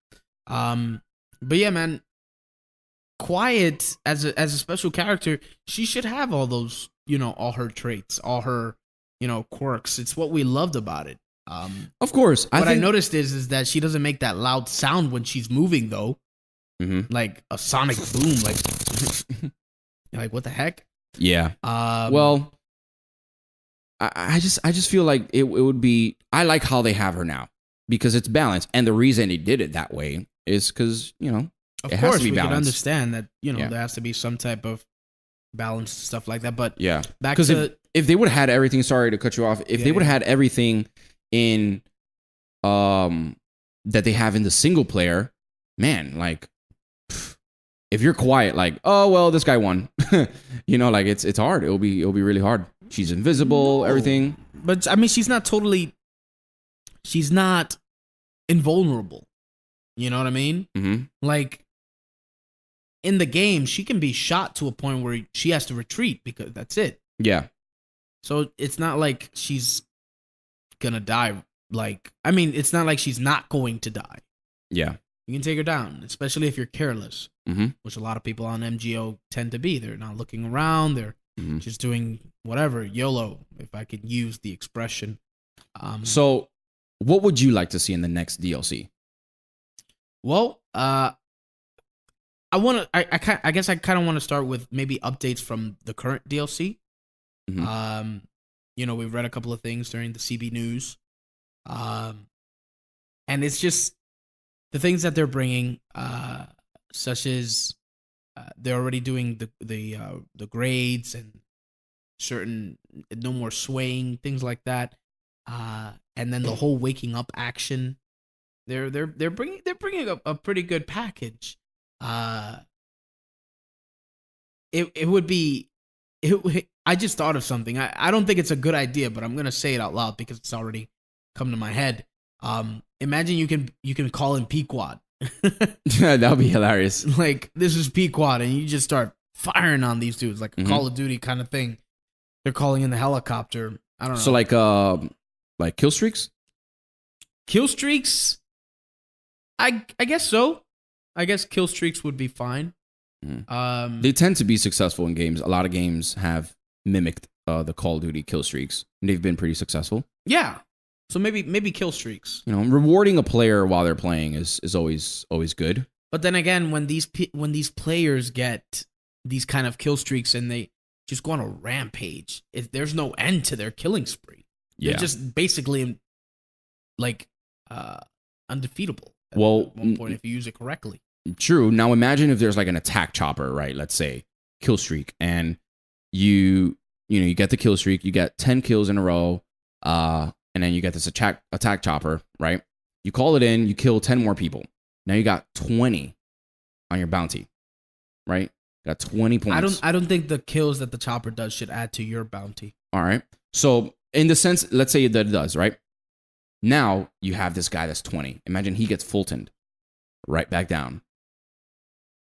But yeah, man. Quiet as a special character, she should have all those, you know, all her traits, all her, you know, quirks. It's what we loved about it. Of course. I noticed is that she doesn't make that loud sound when she's moving, though. Mm-hmm. Like a sonic boom, like what the heck? Yeah. Well, I just feel like it would be. I like how they have her now because it's balanced, and the reason they did it that way is because, you know. Of course, we can understand that, you know, there has to be some type of balance and stuff like that. But yeah, back to if they would have had everything, sorry to cut you off. If they would have had everything in that they have in the single player, man, like if you're quiet, like, oh well, this guy won, you know, like it's hard. It'll be really hard. She's invisible, everything. But I mean, she's not invulnerable. You know what I mean? Mm-hmm. Like, in the game, she can be shot to a point where she has to retreat because that's it. Yeah. So it's not like she's gonna die. Like, I mean, it's not like she's not going to die. Yeah. You can take her down, especially if you're careless, mm-hmm. which a lot of people on MGO tend to be. They're not looking around. They're just doing whatever, YOLO, if I could use the expression. So, what would you like to see in the next DLC? Well, I guess I kind of want to start with maybe updates from the current DLC. Mm-hmm. You know, we've read a couple of things during the CB news. And it's just the things that they're bringing, such as they're already doing the grades and certain no more swaying, things like that. And then the whole waking up action. They're bringing up a pretty good package. It would be. I just thought of something. I don't think it's a good idea, but I'm gonna say it out loud because it's already come to my head. Imagine you can call him Pequod. Yeah, that would be hilarious. Like, this is Pequod, and you just start firing on these dudes like a Call of Duty kind of thing. They're calling in the helicopter. I don't know. So like kill streaks. Kill streaks. I guess so. I guess kill streaks would be fine. They tend to be successful in games. A lot of games have mimicked the Call of Duty kill streaks, and they've been pretty successful. Yeah. So maybe kill streaks. You know, rewarding a player while they're playing is always good. But then again, when these players get these kind of kill streaks and they just go on a rampage, there's no end to their killing spree. Yeah. They're just basically like undefeatable at one point if you use it correctly. True. Now imagine if there's like an attack chopper, right? Let's say kill streak, and you get the kill streak, you get 10 kills in a row, and then you get this attack chopper, right? You call it in, you kill 10 more people. Now you got 20 on your bounty, right? Got 20 points. I don't think the kills that the chopper does should add to your bounty. All right. So in the sense, let's say that it does, right? Now you have this guy that's 20. Imagine he gets Fultoned right back down.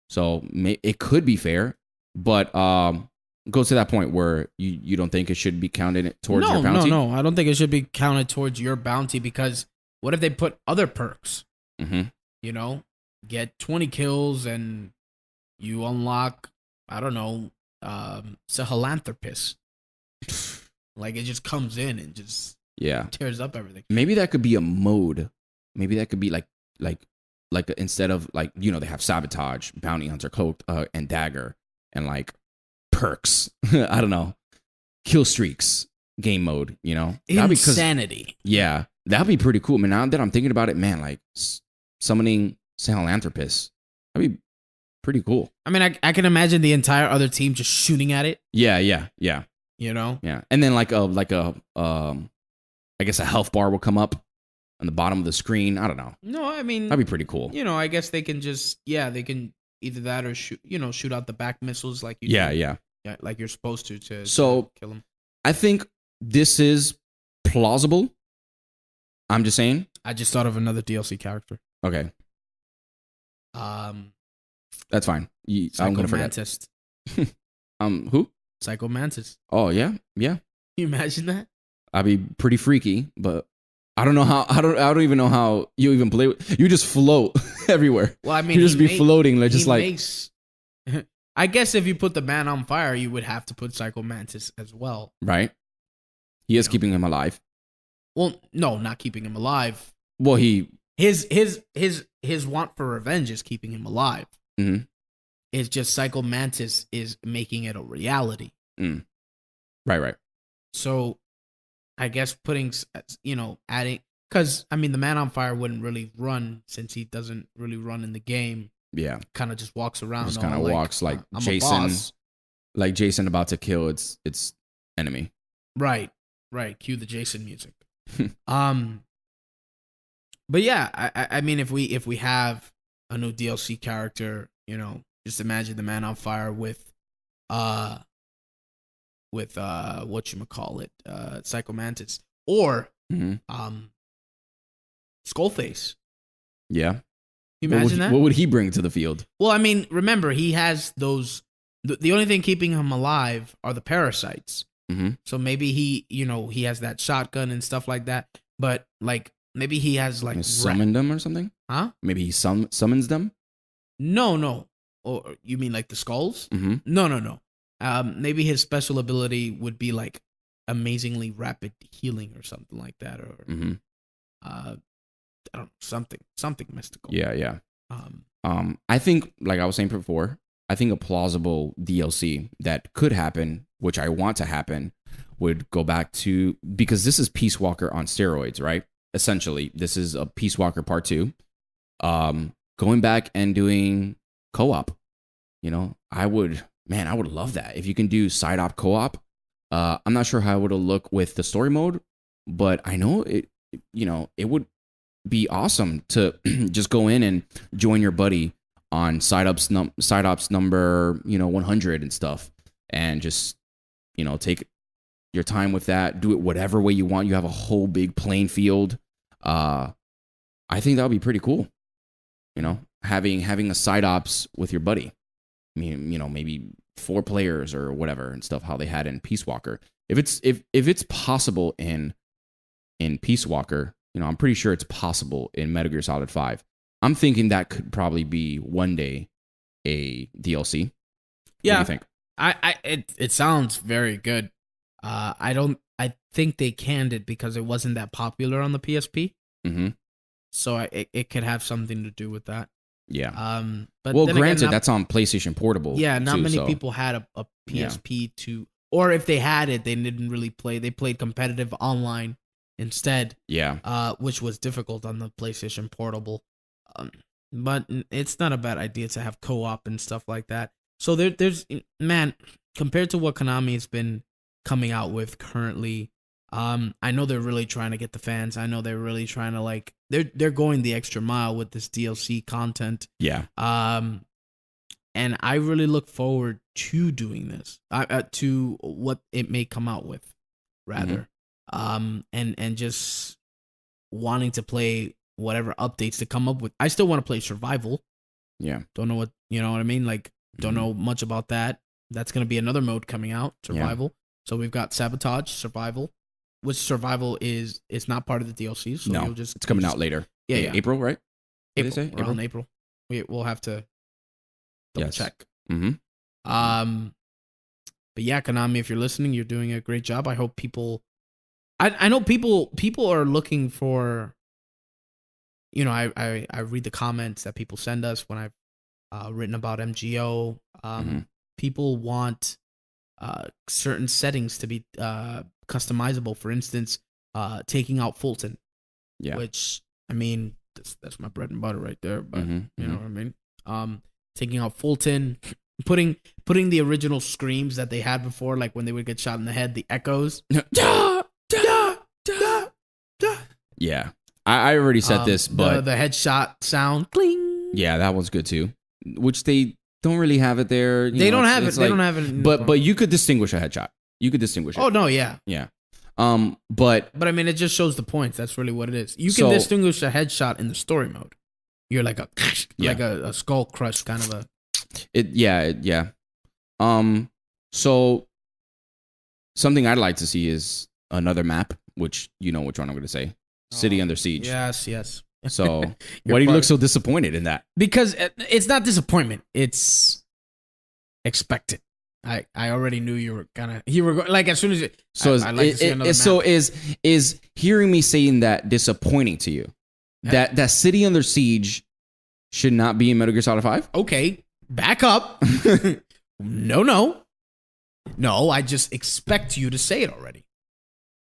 So it could be fair, but it goes to that point where you don't think it should be counted towards your bounty? No. I don't think it should be counted towards your bounty, because what if they put other perks? Mm-hmm. You know, get 20 kills and you unlock, I don't know, Sahelanthropus. Like, it just comes in and just tears up everything. Maybe that could be a mode. Maybe that could be like instead of like, you know, they have sabotage, bounty hunter, cloak, and dagger, and like perks. I don't know. kill streaks game mode. You know, that'd be Insanity. yeah, that'd be pretty cool. Man, now that I'm thinking about it, man, like summoning Sahelanthropus, that'd be pretty cool. I mean, I can imagine the entire other team just shooting at it. Yeah. You know. Yeah, and then like a I guess a health bar will come up on the bottom of the screen. I don't know. No, I mean That'd be pretty cool. You know, I guess they can just they can either that or shoot out the back missiles like you do. Yeah, like you're supposed to so kill them. I think this is plausible. I'm just saying. I just thought of another DLC character. Okay, that's fine. I'm gonna forget. Mantis. Who? Psycho Mantis. Oh yeah. Can you imagine that? I'd be pretty freaky, but I don't know how. I don't even know how you even play. You just float everywhere. Well, I mean, you just be floating, like just like. Makes, I guess if you put the man on fire, you would have to put Psycho Mantis as well. Right. He is keeping him alive. Well, no, not keeping him alive. Well, his want for revenge is keeping him alive. Mm-hmm. It's just Psycho Mantis is making it a reality. Mm. Right. So, I guess putting, adding, because I mean, the man on fire wouldn't really run since he doesn't really run in the game. Yeah, kind of just walks around. Just kind of walks like I'm Jason about to kill its enemy. Right. Cue the Jason music. But yeah, I mean, if we have a new DLC character, just imagine the man on fire with whatchamacallit, Psycho Mantis or Skullface. Yeah. You imagine that? What would he bring to the field? Well, I mean, remember, he has those. The only thing keeping him alive are the parasites. Mm-hmm. So maybe he has that shotgun and stuff like that. But like maybe he has like summon them or something. Huh? Maybe he summons them. No. Or you mean like the skulls? Mm-hmm. No. Maybe his special ability would be like amazingly rapid healing or something like that, or I don't know, something mystical. Yeah. I think, like I was saying before, I think a plausible DLC that could happen, which I want to happen, would go back to, because this is Peace Walker on steroids, right? Essentially, this is a Peace Walker Part 2. Going back and doing co-op. I would love that. If you can do side-op co-op. I'm not sure how it would look with the story mode, but I know it would be awesome to just go in and join your buddy on side ops number 100 and stuff, and just take your time with that. Do it whatever way you want. You have a whole big playing field. I think that would be pretty cool. Having a side ops with your buddy. I mean, maybe 4 players or whatever and stuff. How they had in Peace Walker. If it's possible in Peace Walker. I'm pretty sure it's possible in Metal Gear Solid 5. I'm thinking that could probably be one day a DLC. Yeah. What do you think? It sounds very good. I think they canned it because it wasn't that popular on the PSP. Mm-hmm. So it could have something to do with that. Yeah. But granted, again, that's on PlayStation Portable. Yeah, not many people had a PSP to, or if they had it, they didn't really play. They played competitive online instead. Yeah. Which was difficult on the PlayStation Portable. But it's not a bad idea to have co-op and stuff like that. So there's compared to what Konami has been coming out with currently, I know they're really trying to get the fans. I know they're really trying to they're going the extra mile with this DLC content. Yeah. And I really look forward to doing this. To what it may come out with, rather. And just wanting to play whatever updates to come up with. I still want to play Survival. Yeah. Don't know what, you know what I mean? Don't know much about that. That's going to be another mode coming out, Survival. Yeah. So we've got Sabotage, Survival, which Survival is not part of the DLC. So no, it's coming out later. Yeah. April, right? April. Say? April. We'll have to double check. Mm-hmm. But yeah, Konami, if you're listening, you're doing a great job. I hope people... I know people are looking for, I read the comments that people send us when I've written about MGO. People want certain settings to be customizable. For instance, taking out Fulton, Yeah. which I mean that's my bread and butter right there. But Mhm, you know what I mean. Taking out Fulton, putting the original screams that they had before, like when they would get shot in the head, the echoes. Yeah. I already said this, but the headshot sound, cling. yeah, that one's good too. Which they don't really have it there. You They know, don't it's- have it. it's They like- don't have it. In But you could distinguish a headshot. You could distinguish it. oh no, yeah. Yeah. But But I mean, it just shows the points. That's really what it is. You can So- distinguish a headshot in the story mode. You're like Yeah. a skull crush kind of a. yeah. So something I'd like to see is another map, which you know which one I'm going to say. City Under Siege. Yes. So You're why do you fine. look so disappointed in that? Because it's not disappointment. It's expected. I already knew you were like as soon as you. So I'd like to see another map. is hearing me saying that disappointing to you? Yeah. That City Under Siege should not be in Metal Gear Solid 5? Okay, back up. No. I just expect you to say it already.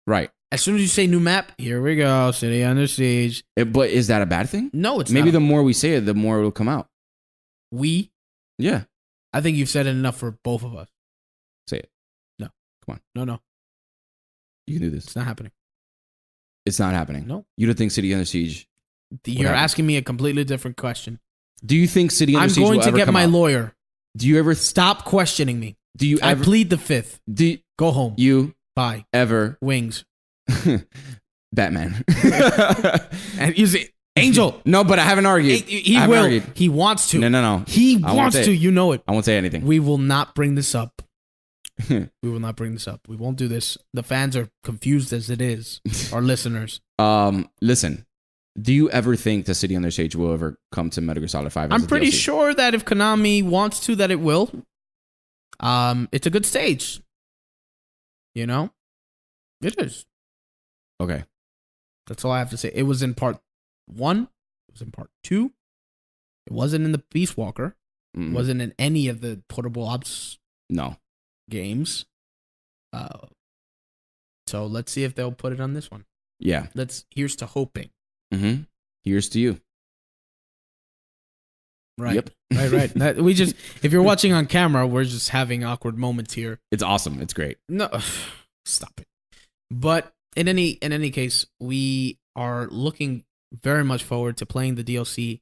Right. As soon as you say new map, here we go, City Under Siege. But is that a bad thing? No, it's Maybe not. the more we say it, the more it'll come out. Yeah. I think you've said it enough for both of us. Say it. No. Come on. No. You can do this. It's not happening. It's not happening. No. You don't think City Under Siege? You're happened? asking me a completely different question. Do you think City Under I'm Siege going will to ever get come my out? lawyer. Do you ever? Stop questioning me. Do you I ever? plead the fifth. Do Go home. you Bye. ever? Wings. Batman. And you say, Angel. No, but I haven't argued. He I haven't will. argued. He wants to. No. He I won't wants say to. it. You know it. I won't say anything. We will not bring this up. We will not bring this up. We won't do this. The fans are confused as it is. Our listeners. Listen. Do you ever think the City Under Siege will ever come to Metal Gear Solid 5? I'm as a pretty DLC? sure that if Konami wants to, that it will. It's a good stage. You know? It is. Okay. That's all I have to say. It was in part 1. It was in part 2. It wasn't in the Beast Walker. Mm. It wasn't in any of the Portable Ops No. games. So let's see if they'll put it on this one. Yeah. Here's to hoping. Mm-hmm. Here's to you. Right. Yep. Right. If you're watching on camera, we're just having awkward moments here. It's awesome. It's great. No, stop it. But in any case, we are looking very much forward to playing the DLC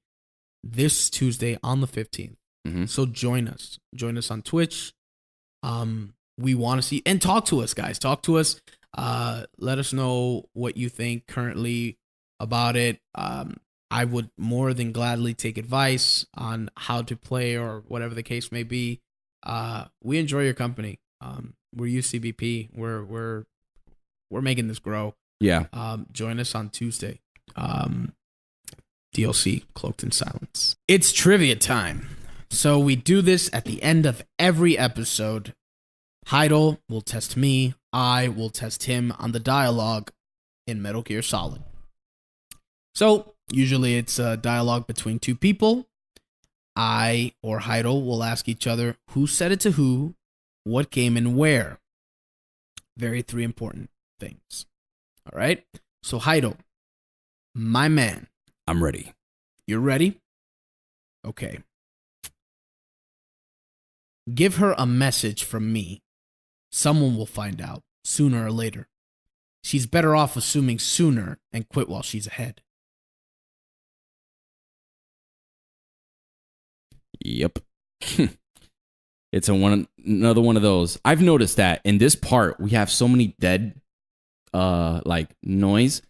this Tuesday on the 15th. Mm-hmm. So join us. Join us on Twitch. We want to see and talk to us, guys. Talk to us. Let us know what you think currently about it. I would more than gladly take advice on how to play or whatever the case may be. We enjoy your company. We're UCBP. We're making this grow. Yeah. Join us on Tuesday. DLC Cloaked in Silence. It's trivia time. So we do this at the end of every episode. Heidel will test me. I will test him on the dialogue in Metal Gear Solid. So usually it's a dialogue between two people. I or Heidel will ask each other who said it to who, what game, and where. Very three important things. All right. So Heidel, my man. I'm ready. You're ready? Okay. Give her a message from me. Someone will find out sooner or later. She's better off assuming sooner and quit while she's ahead. Yep. It's another one of those. I've noticed that in this part we have so many dead like noise.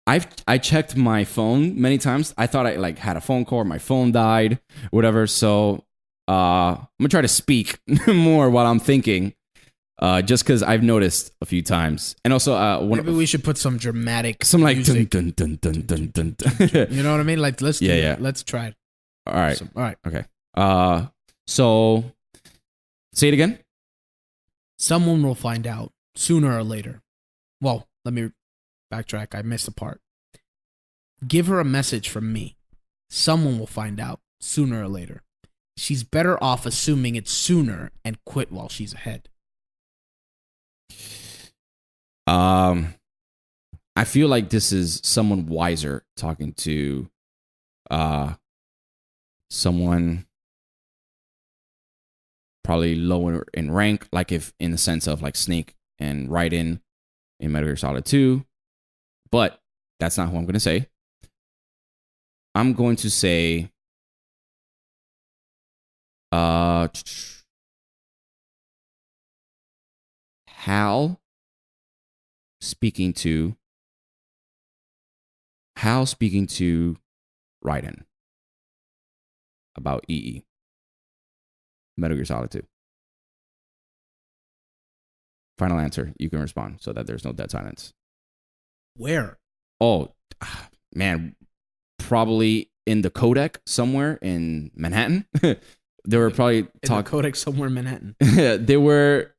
I checked my phone many times. I thought I like had a phone call or my phone died, whatever. So I'm gonna try to speak more while I'm thinking. Just because I've noticed a few times, and also Maybe we should put some dramatic, some like music. dun dun dun dun dun dun. You know what I mean? Like let's do Yeah. it. Let's try it. All right. So, all right. Okay. So say it again. Someone will find out sooner or later. Well, let me backtrack. I missed a part. Give her a message from me. Someone will find out sooner or later. She's better off assuming it sooner and quit while she's ahead. I feel like this is someone wiser talking to someone probably lower in rank, like if in the sense of like Snake and Raiden in Metal Gear Solid 2. But that's not who I'm going to say. I'm going to say Hal speaking to Raiden about EE. Metal Gear Solid 2. Final answer. You can respond so that there's no dead silence. Where? Oh, man. Probably in the codec somewhere in Manhattan. They were probably talking. In the codec somewhere in Manhattan. They were.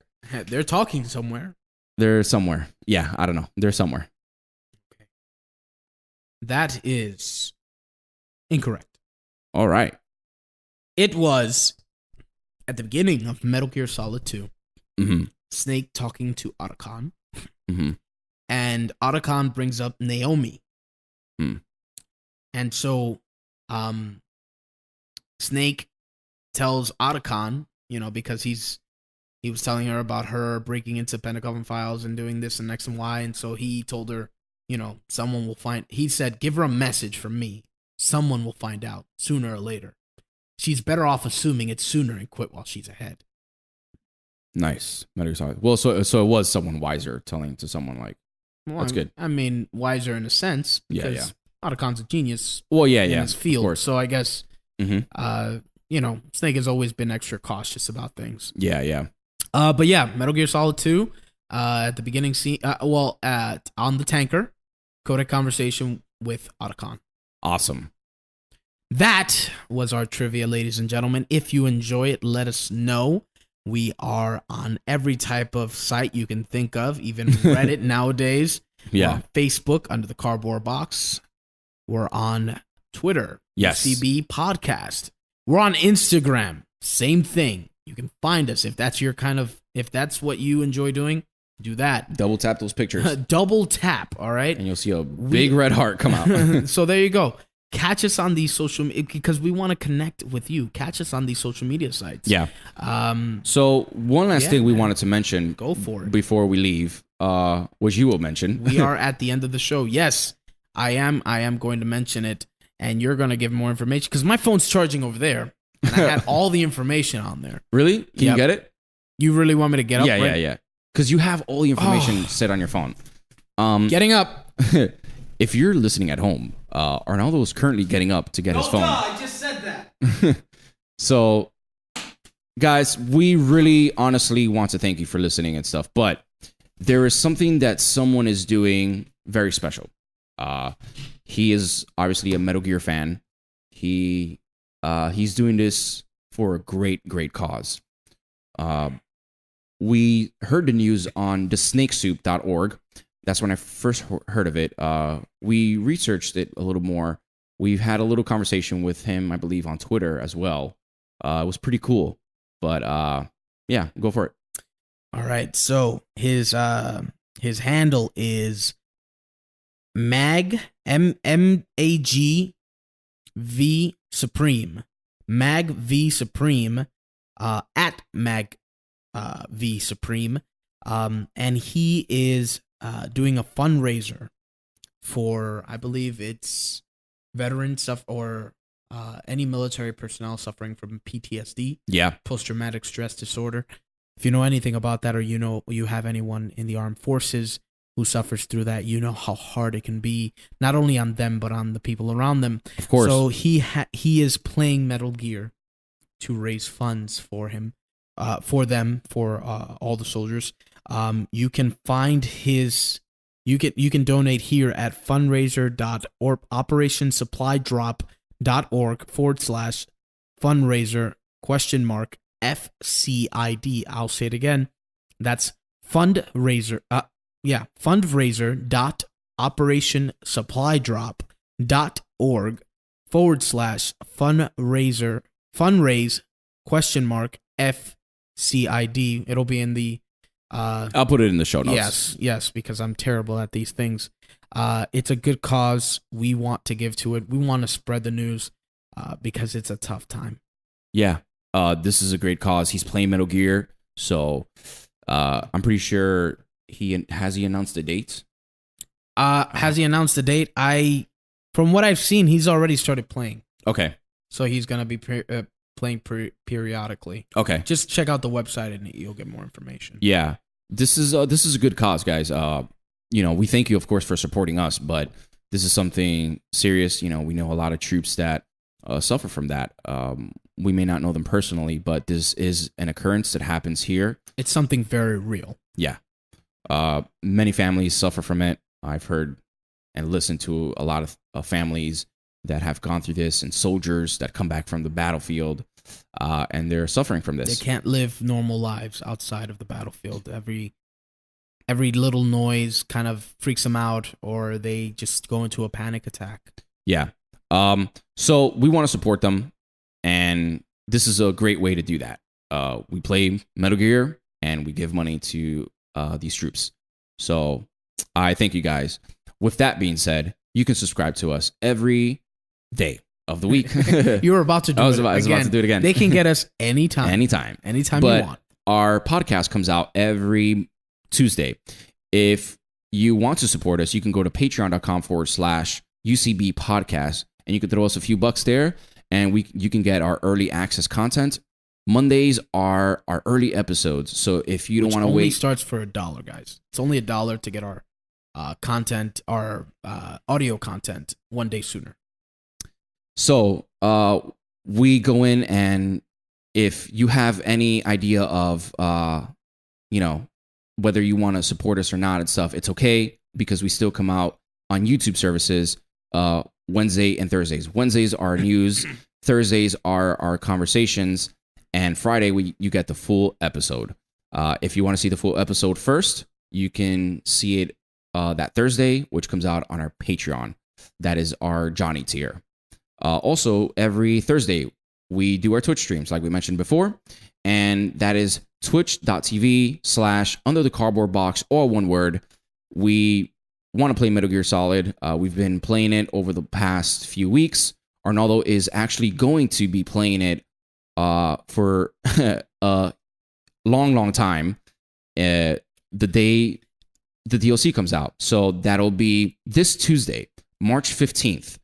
They're talking somewhere. They're somewhere. Yeah, I don't know. They're somewhere. Okay. That is incorrect. All right. It was at the beginning of Metal Gear Solid 2. Mm-hmm. Snake talking to Otacon. Mm-hmm. And Otacon brings up Naomi. Mm. And so Snake tells Otacon, because he was telling her about her breaking into Pentagon files and doing this and X and Y. And so he told her, someone will find. He said, give her a message from me. Someone will find out sooner or later. She's better off assuming it's sooner and quit while she's ahead. Nice. Well, so it was someone wiser telling to someone like, that's good. I mean, wiser in a sense because Otacon's a genius. Well, in his field. So I guess, mm-hmm. Snake has always been extra cautious about things. Yeah. But yeah, Metal Gear Solid 2, at the beginning scene, on the tanker, codec conversation with Otacon. Awesome. That was our trivia, ladies and gentlemen. If you enjoy it, let us know. We are on every type of site you can think of, even Reddit nowadays. Yeah. We're on Facebook under the Cardboard Box. We're on Twitter. Yes. CB Podcast. We're on Instagram. Same thing. You can find us if that's what you enjoy doing. Do that. Double tap those pictures. Double tap. All right. And you'll see a big red heart come out. So there you go. Catch us on these because we want to connect with you. Catch us on these social media sites. Yeah. So one last thing we wanted to mention. Go for it. Before we leave, which you will mention. We are at the end of the show. Yes, I am going to mention it, and you're going to give more information because my phone's charging over there, and I had all the information on there. Really? Can you get it? You really want me to get up? Yeah. Because you have all the information set on your phone. Getting up. If you're listening at home, Arnaldo is currently getting up to get his phone. I just said that. So, guys, we really honestly want to thank you for listening and stuff, but there is something that someone is doing very special. He is obviously a Metal Gear fan. He's doing this for a great cause. We heard the news on thesnakesoup.org. That's when I first heard of it. We researched it a little more. We've had a little conversation with him, I believe, on Twitter as well. It was pretty cool. But yeah, go for it. All right. So his handle is Mag MAG V Supreme. Mag V Supreme. At Mag V Supreme. And he is doing a fundraiser for, I believe it's veteran stuff or any military personnel suffering from PTSD. Yeah. Post-traumatic stress disorder. If you know anything about that or you have anyone in the armed forces who suffers through that, you know how hard it can be, not only on them, but on the people around them. Of course. So he is playing Metal Gear to raise funds for him, for all the soldiers. You can find his, you can donate here at fundraiser.operationsupplyDrop.org/fundraiser FCID. I'll say it again. That's fundraiser.operationsupplyDrop.org/fundraise FCID. It'll be in the I'll put it in the show notes. Yes, because I'm terrible at these things. It's a good cause. We want to give to it. We want to spread the news because it's a tough time. Yeah, this is a great cause. He's playing Metal Gear, so I'm pretty sure he announced the date. Has he announced the date? From what I've seen, he's already started playing. Okay. So he's gonna be playing periodically. Okay. Just check out the website and you'll get more information. Yeah, this is a good cause, guys. We thank you, of course, for supporting us, but this is something serious. We know a lot of troops that suffer from that. We may not know them personally, but this is an occurrence that happens here. It's something very real. Yeah. Many families suffer from it. I've heard and listened to a lot of families that have gone through this, and soldiers that come back from the battlefield, and they're suffering from this. They can't live normal lives outside of the battlefield. Every little noise kind of freaks them out, or they just go into a panic attack. Yeah. So we want to support them, and this is a great way to do that. We play Metal Gear, and we give money to these troops. So I thank you guys. With that being said, you can subscribe to us every day of the week. You were about to do it. I was about to do it again. They can get us anytime. Anytime But you want. Our podcast comes out every Tuesday. If you want to support us, you can go to patreon.com/UCB podcast, and you can throw us a few bucks there, and you can get our early access content. Mondays are our early episodes. So if you don't want to wait, only starts for $1, guys. It's only $1 to get our content, our audio content 1 day sooner. So we go in, and if you have any idea of whether you want to support us or not and stuff, it's okay, because we still come out on YouTube services Wednesday and Thursdays. Wednesdays are news, Thursdays are our conversations, and Friday you get the full episode. If you want to see the full episode first, you can see it that Thursday, which comes out on our Patreon. That is our Johnny tier. Also, every Thursday, we do our Twitch streams, like we mentioned before, and that is twitch.tv/under the cardboard box, or one word. We want to play Metal Gear Solid. We've been playing it over the past few weeks. Arnaldo is actually going to be playing it for a long time, the day the DLC comes out. So that'll be this Tuesday, March 15th.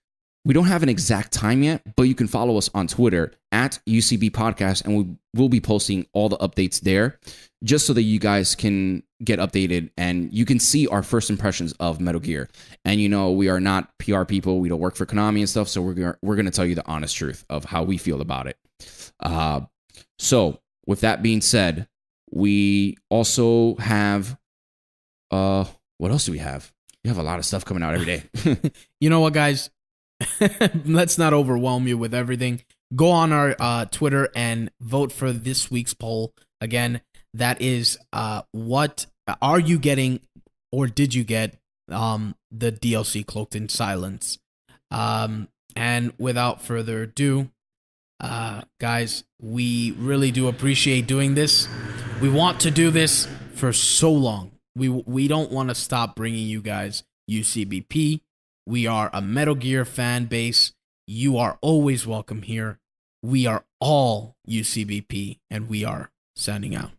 We don't have an exact time yet, but you can follow us on Twitter at UCB Podcast, and we'll be posting all the updates there, just so that you guys can get updated and you can see our first impressions of Metal Gear. And we are not PR people. We don't work for Konami and stuff, so we're going to tell you the honest truth of how we feel about it. So with that being said, we also have what else do we have? We have a lot of stuff coming out every day. You know what, guys? Let's not overwhelm you with everything. Go on our Twitter and vote for this week's poll. Again, that is what are you getting, or did you get the DLC Cloaked in Silence? And without further ado, guys, we really do appreciate doing this. We want to do this for so long. We don't want to stop bringing you guys UCBP. We are a Metal Gear fan base. You are always welcome here. We are all UCBP, and we are signing out.